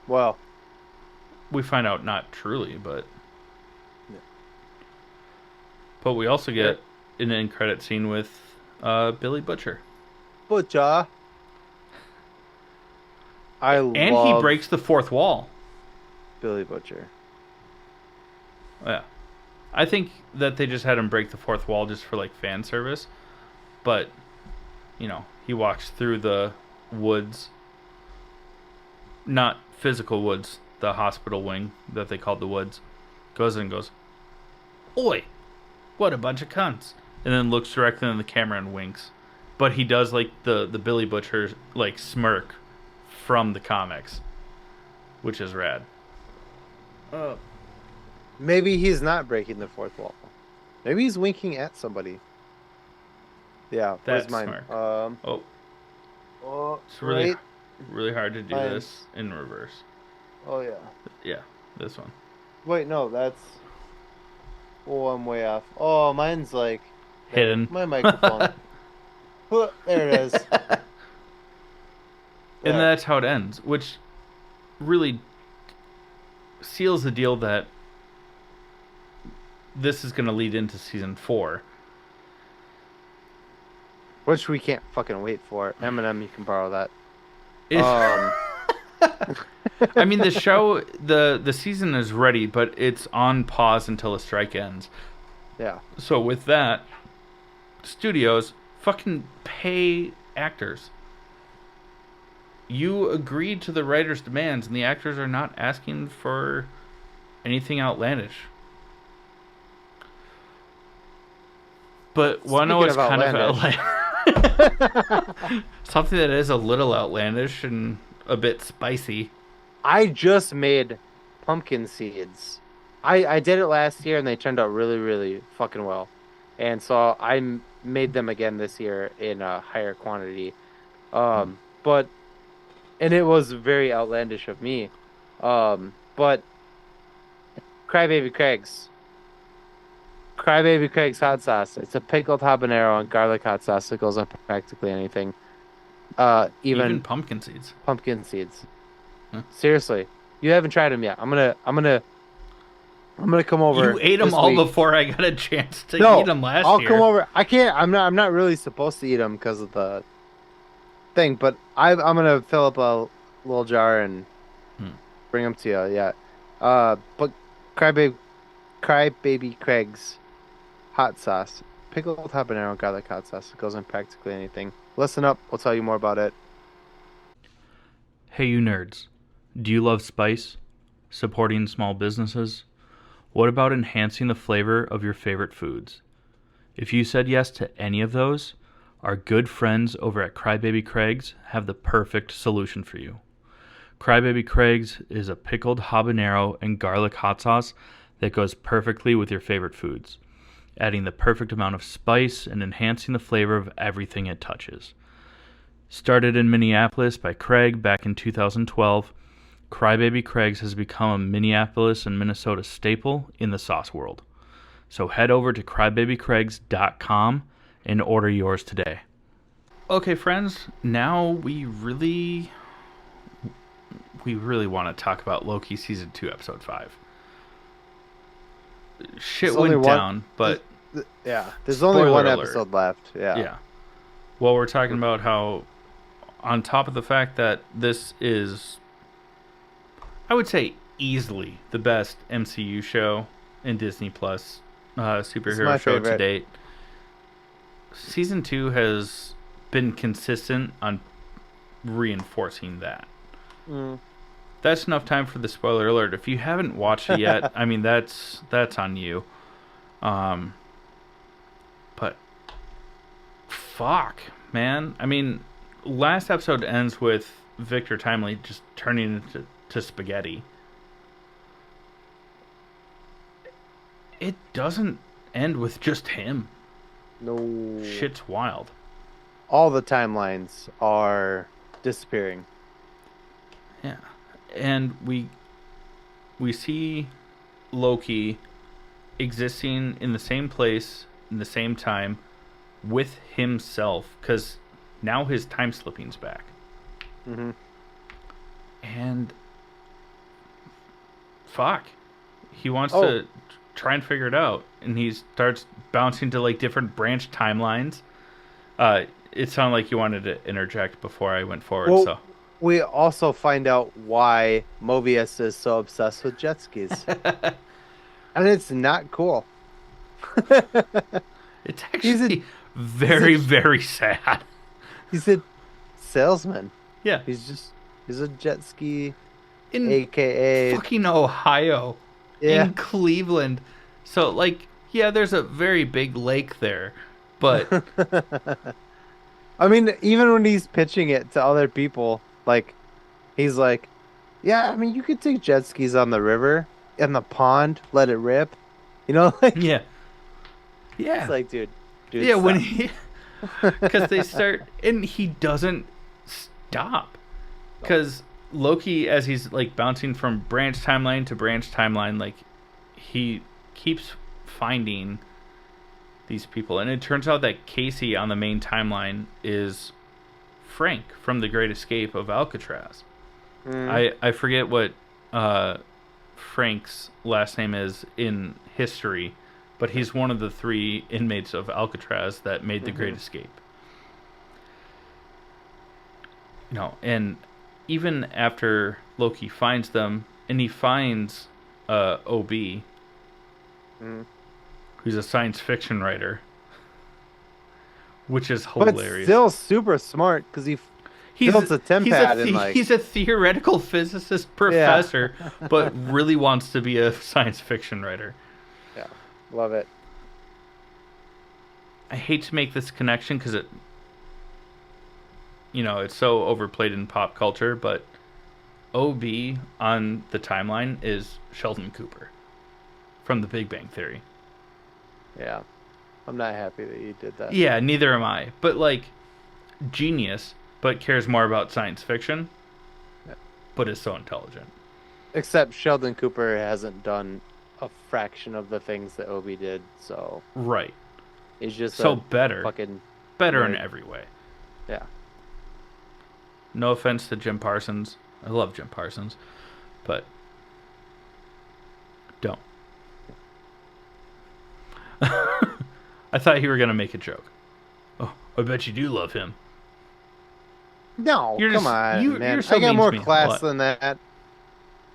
Well, We find out not truly, but yeah. we also get an end credit scene with Billy Butcher, Butcha. and love he breaks the fourth wall. Billy Butcher. Yeah, I think that they just had him break the fourth wall just for like fan service, but he walks through the woods, not physical woods, the hospital wing that they called the woods, goes in and goes, "Oi, what a bunch of cunts," and then looks directly in the camera and winks. But he does like the Billy Butcher like smirk from the comics, which is rad. Maybe he's not breaking the fourth wall. Maybe he's winking at somebody. Yeah, where's That mine? smirk. Oh, It's really right. really hard to do Mine. this in reverse. Oh yeah. Yeah, this one. Wait, no, that's. Oh, I'm way off. Oh, mine's like Hidden. my microphone. Oh, there it is. And There. that's how it ends, which really seals the deal that this is going to lead into season 4. Which we can't fucking wait for. Eminem, you can borrow that. I mean, the show, the season is ready, but it's on pause until the strike ends. Yeah. So with that, studios fucking pay actors. You agreed to the writers' demands, and the actors are not asking for anything outlandish. But want to know what's kind of outlandish? Something that is a little outlandish and a bit spicy. I just made pumpkin seeds. I did it last year and they turned out really, really fucking well. And so made them again this year in a higher quantity. But and it was very outlandish of me. But Crybaby Craig's. Crybaby Craig's hot sauce. It's a pickled habanero and garlic hot sauce that goes on practically anything. Even Even pumpkin seeds. pumpkin seeds. Huh? Seriously, you haven't tried them yet. I'm gonna come You over ate them this all week. before I got a chance to eat No, them last I'll come year. over. I can't. I'm not really supposed to eat them because of the thing, but I'm gonna fill up a little jar and Hmm. bring them to you. Yeah. But crybaby, crybaby Craig's hot sauce, pickled habanero and garlic hot sauce. It goes in practically anything. Listen up. We'll tell you more about it. Hey, you nerds. Do you love spice? Supporting small businesses? What about enhancing the flavor of your favorite foods? If you said yes to any of those, our good friends over at Crybaby Craig's have the perfect solution for you. Crybaby Craig's is a pickled habanero and garlic hot sauce that goes perfectly with your favorite foods, adding the perfect amount of spice and enhancing the flavor of everything it touches. Started in Minneapolis by Craig back in 2012, Crybaby Craig's has become a Minneapolis and Minnesota staple in the sauce world. So head over to crybabycraigs.com and order yours today. Okay, friends, now we really want to talk about Loki season 2 episode 5. Shit There's only went one- down, but Yeah, there's only Spoiler one alert. episode left. Yeah. yeah. Well, we're talking about how, on top of the fact that this is, I would say, easily the best MCU show in Disney Plus superhero my show to favorite. date, season 2 has been consistent on reinforcing that. Mm. That's enough time for the spoiler alert. If you haven't watched it yet, I mean that's on you. But fuck, man. I mean, last episode ends with Victor Timely just turning into spaghetti. It doesn't end with just him. No. Shit's wild. All the timelines are disappearing. Yeah. And we see Loki existing in the same place in the same time with himself, because now his time slipping's back. Mm-hmm. And fuck, he wants Oh. to try and figure it out, and he starts bouncing to like different branch timelines. It sounded like you wanted to interject before I went forward. Well, So we also find out why Mobius is so obsessed with jet skis. And it's not cool. it's He's a- actually very sad. He's a salesman. Yeah, He's a jet ski, in aka fucking Ohio, yeah. in Cleveland. So like, yeah, there's a very big lake there, but I mean, even when he's pitching it to other people, like he's like, yeah, I mean, you could take jet skis on the river, in the pond, let it rip. You know, like yeah, it's like, dude, yeah, when stop. he, because they start, and he doesn't stop, because Loki, as he's like bouncing from branch timeline to branch timeline, like he keeps finding these people, and it turns out that Casey on the main timeline is Frank from The Great Escape of Alcatraz. I forget what Frank's last name is in history, but he's one of the 3 inmates of Alcatraz that made the Great Escape. And even after Loki finds them, and he finds OB, who's a science fiction writer, which is But hilarious. still super smart because he builds a tempad and like he's a theoretical physicist professor, but really wants to be a science fiction writer. yeah, love it. I hate to make this connection because it's so overplayed in pop culture, but OB on the timeline is Sheldon Cooper from The Big Bang Theory. Yeah, I'm not happy that you did that. Yeah, neither am I. But like, genius, but cares more about science fiction, but is so intelligent. Except Sheldon Cooper hasn't done a fraction of the things that Obi did. So Right. he's just So a better. fucking Better in nerd. every way. Yeah. No offense to Jim Parsons. I love Jim Parsons. But don't. I thought you were going to make a joke. Oh, I bet you do love him. No, You're come just on, you're man. so I got mean to more me. class What? than that.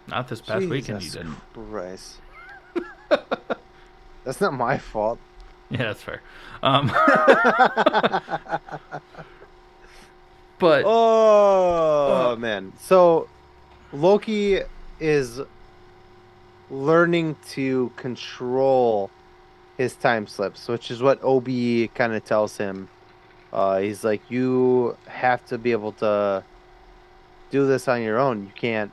Not this past weekend you Jesus didn't. Christ. That's not my fault. Yeah, that's fair. Um, but Oh man. So Loki is learning to control his time slips, which is what Obi kind of tells him. He's like, you have to be able to do this on your own. You can't,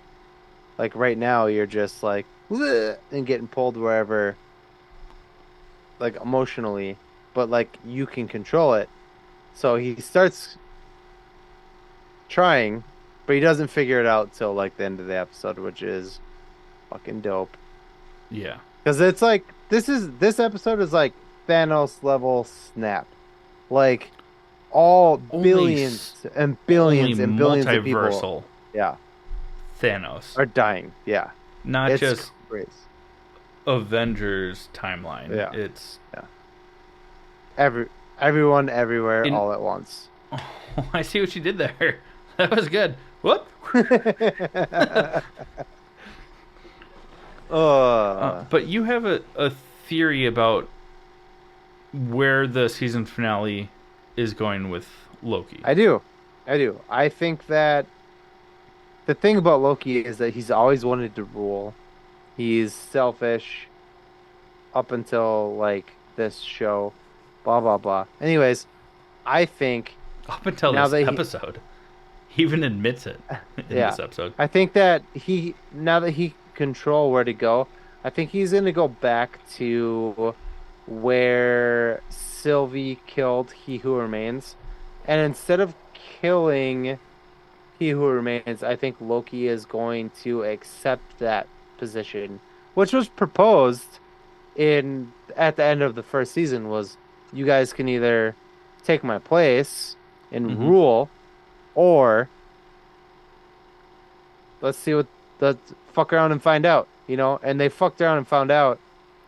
like right now, you're just like "Bleh," and getting pulled wherever, like emotionally, but like you can control it. So he starts trying, but he doesn't figure it out till like the end of the episode, which is fucking dope. yeah, Because it's like this episode is like Thanos level snap. Like all only billions and only billions and billions of people, multiversal yeah, Thanos, are dying. Yeah. not It's just crazy. Avengers timeline. Yeah. It's Yeah. Every everyone everywhere in. all at once. Oh, I see what you did there. That was good. Whoop. uh But you have a theory about where the season finale is going with Loki. I do. I do. I think that the thing about Loki is that he's always wanted to rule. He's selfish up until like this show. Blah blah blah. Anyways, I think Up until now this that episode, he even admits it in yeah, this episode. I think that he now that he control where to go, I think he's gonna go back to where Sylvie killed He Who Remains, and instead of killing He Who Remains, I think Loki is going to accept that position, which was proposed in at the end of the first season. Was you guys can either take my place and Mm-hmm. rule, or let's see what let's fuck around and find out, you know? And they fucked around and found out,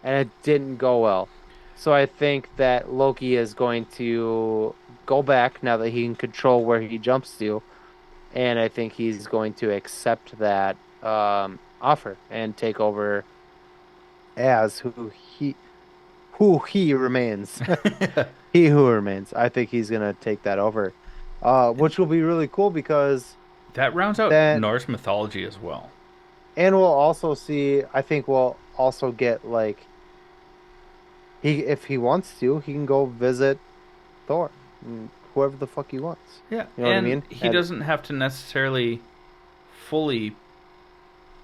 and it didn't go well. So I think that Loki is going to go back now that he can control where he jumps to, and I think he's going to accept that offer and take over as who he remains. He who remains. I think he's gonna take that over, which will be really cool because That rounds out then Norse mythology as well. and we'll also see. I think we'll also get like he if he wants to, he can go visit Thor, and whoever the fuck he wants. Yeah, You know what I and mean? he doesn't have to necessarily fully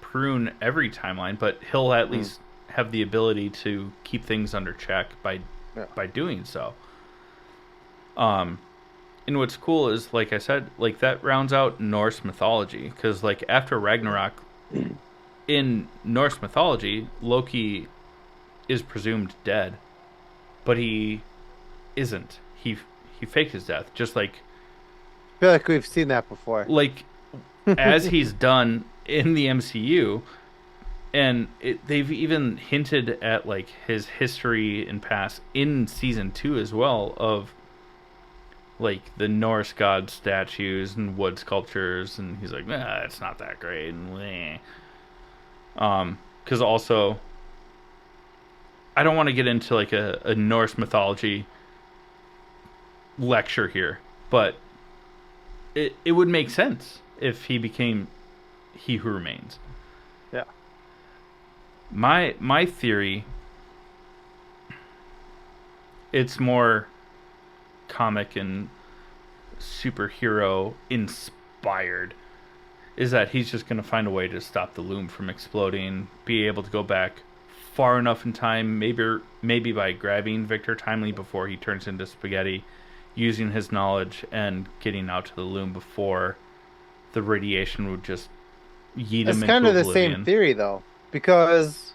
prune every timeline, but he'll at least have the ability to keep things under check Yeah. by doing so. And what's cool is, like I said, like that rounds out Norse mythology because, like, after Ragnarok, in Norse mythology, Loki is presumed dead, but he isn't. He faked his death, just I feel like we've seen that before. like as he's done in the MCU, and they've even hinted at like his history and past in season 2 as well of like the Norse god statues and wood sculptures, and he's like, nah, it's not that great, and because also I don't want to get into like a Norse mythology lecture here, but it would make sense if he became He Who Remains. Yeah. My theory, it's more comic and superhero inspired, is that he's just going to find a way to stop the loom from exploding, be able to go back far enough in time, maybe by grabbing Victor Timely before he turns into spaghetti, using his knowledge and getting out to the loom before the radiation would just yeet him It's into kind of the oblivion. same theory though, because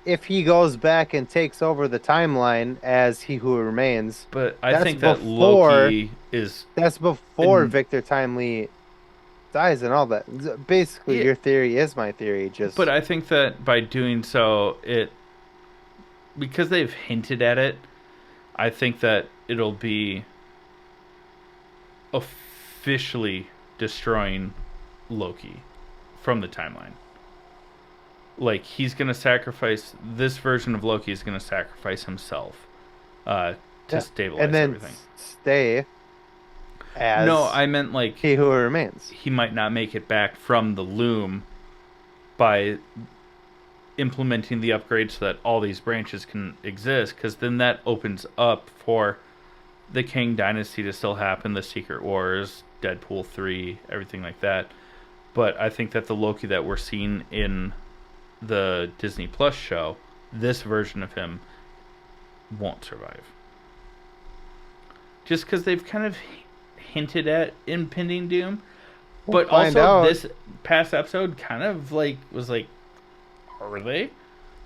if he goes back and takes over the timeline as He Who Remains, But I that's think that before Loki is that's before in. Victor Timely dies and all that. Basically, Yeah, your theory is my theory. but Just I think that by doing so, it because they've hinted at it, I think that it'll be officially destroying Loki from the timeline. Like he's gonna sacrifice this version of Loki is gonna sacrifice himself to yeah, and stabilize then everything. stay No, as I meant like He Who Remains. he might not make it back from the loom by implementing the upgrade so that all these branches can exist, because then that opens up for the Kang Dynasty to still happen, the Secret Wars, Deadpool 3, everything like that. But I think that the Loki that we're seeing in the Disney Plus show, this version of him won't survive. Just because they've kind of hinted at impending doom. We'll But find also, out. this past episode kind of like was like, are they?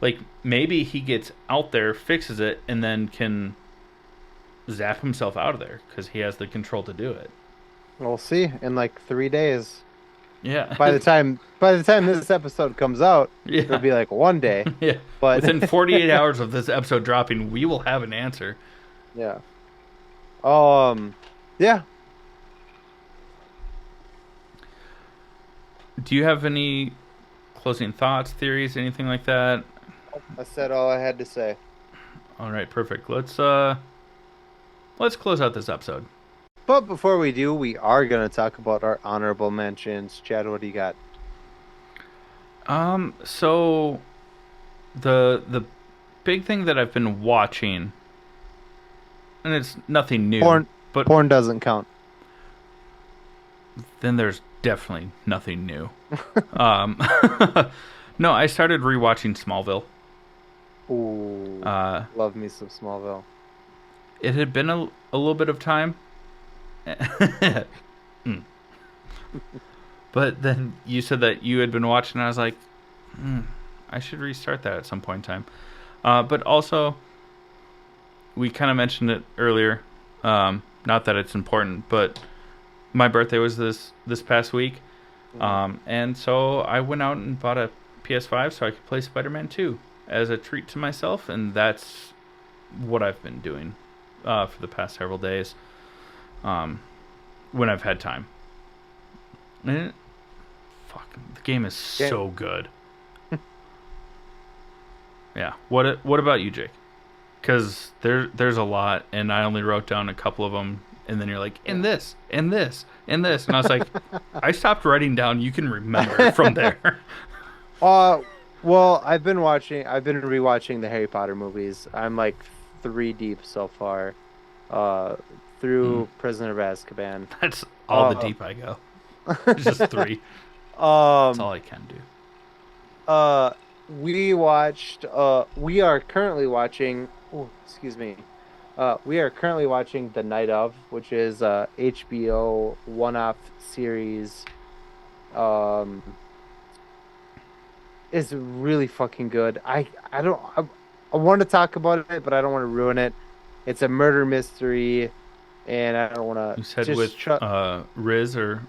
Like maybe he gets out there, fixes it, and then can zap himself out of there because he has the control to do it. We'll see in like 3 days. Yeah, By the time this episode comes out, it'll yeah, be like one day. yeah. But Within 48 hours of this episode dropping, we will have an answer. yeah. Um, yeah. Do you have any closing thoughts, theories, anything like that? I said all I had to say. All right, perfect. Let's close out this episode. But before we do, we are going to talk about our honorable mentions. Chad, what do you got? So the big thing that I've been watching, and it's nothing new, Porn. but Porn doesn't count. then there's definitely nothing new. um, no, I started rewatching Smallville. Ooh, Uh, love me some Smallville. it had been a little bit of time. Mm. But then you said that you had been watching, and I was like, I should restart that at some point in time. But also, we kind of mentioned it earlier. Not that it's important, but my birthday was this past week, and so I went out and bought a PS5 so I could play Spider-Man 2 as a treat to myself, and that's what I've been doing for the past several days when I've had time. And the game is so good. Yeah. What about you, Jake? Because there's a lot, and I only wrote down a couple of them, and then you're like, in this, in this, in this, and I was like, I stopped writing down. You can remember from there. Uh, well, I've been rewatching the Harry Potter movies. I'm like 3 deep so far. Uh, through Prisoner of Azkaban. That's all the deep I go. It's just 3. That's all I can do. We are currently watching. Oh, excuse me. We are currently watching The Night of, which is a HBO one-off series. Um, it's really fucking good. I want to talk about it, but I don't want to ruin it. It's a murder mystery, and I don't want to. You said just with Riz or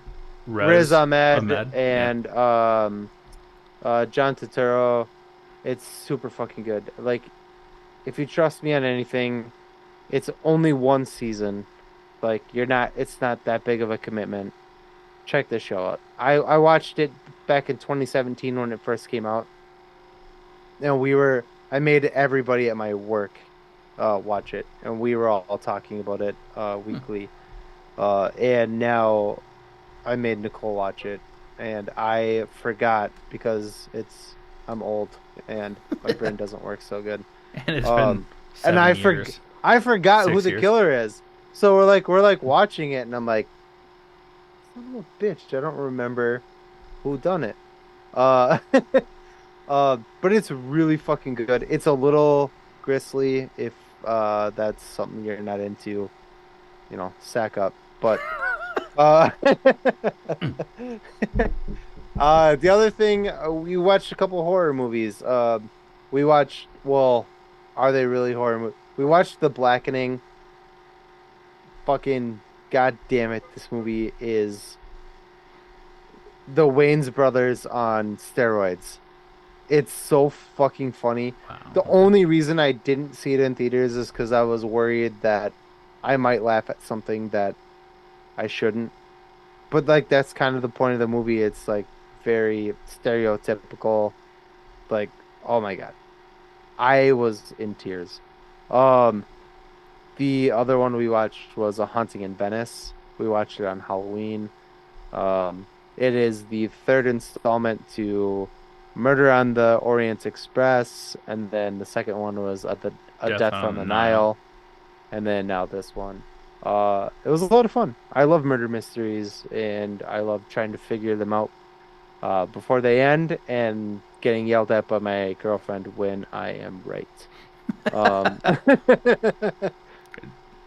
Riz Ahmed Ahmed? and John Turturro. It's super fucking good. Like, if you trust me on anything, it's only one season. Like, it's not that big of a commitment. Check this show out. I watched it back in 2017 when it first came out. And I made everybody at my work watch it, and we were all talking about it weekly. And now I made Nicole watch it, and I forgot because I'm old and my brain doesn't work so good. And it's been 7 And years. I forgot who 6 the years. killer is. So we're watching it, and I'm like, son of a bitch, I don't remember who done it. Uh, but it's really fucking good. It's a little grisly if that's something you're not into, sack up. But the other thing, we watched a couple horror movies. We watched, well, are they really horror movies? We watched The Blackening. Fucking god damn it, this movie is the Wayans brothers on steroids. It's so fucking funny. The Wow. only reason I didn't see it in theaters is because I was worried that I might laugh at something that I shouldn't. But like that's kind of the point of the movie. It's like very stereotypical. Like, oh my God. I was in tears. Um, the other one we watched was A Haunting in Venice. We watched it on Halloween. It is the third installment to Murder on the Orient Express, and then the second one was A Death Death on on the the Nile. Nile, and then now this one. It was a lot of fun. I love murder mysteries, and I love trying to figure them out before they end, and getting yelled at by my girlfriend when I am right. Um,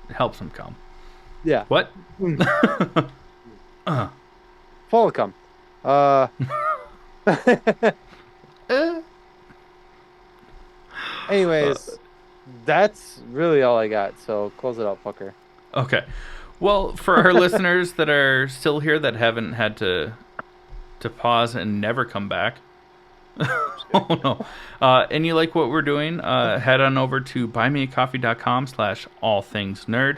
It helps him come. yeah. What? Mm. uh, Full of cum. Uh, uh, anyways, that's really all I got. So close it out, fucker. okay. Well, for our listeners that are still here that haven't had to pause and never come back, oh no, and you like what we're doing, head on over to buymeacoffee.com/allthingsnerd.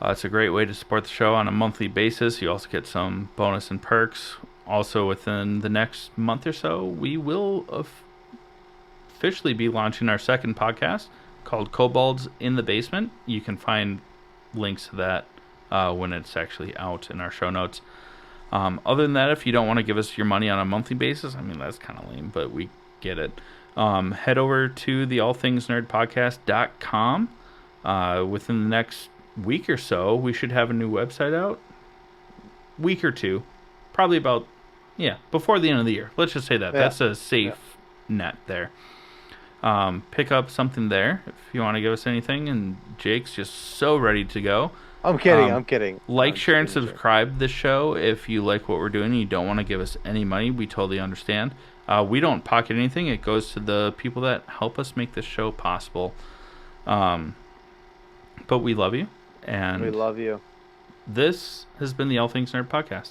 It's a great way to support the show on a monthly basis. You also get some bonus and perks. Also, within the next month or so, we will officially be launching our second podcast called Kobolds in the Basement. You can find links to that when it's actually out in our show notes. Other than that, if you don't want to give us your money on a monthly basis, I mean, that's kind of lame, but we get it. Head over to the allthingsnerdpodcast.com. Within the next week or so, we should have a new website out. Week or two. Probably about, before the end of the year. Let's just say that. Yeah. That's a safe net there. Pick up something there if you want to give us anything. And Jake's just so ready to go. I'm kidding. I'm kidding. Like, I'm share, and kidding, subscribe to the show if you like what we're doing and you don't want to give us any money. We totally understand. We don't pocket anything. It goes to the people that help us make this show possible. But we love you. And We love you. this has been the All Things Nerd Podcast.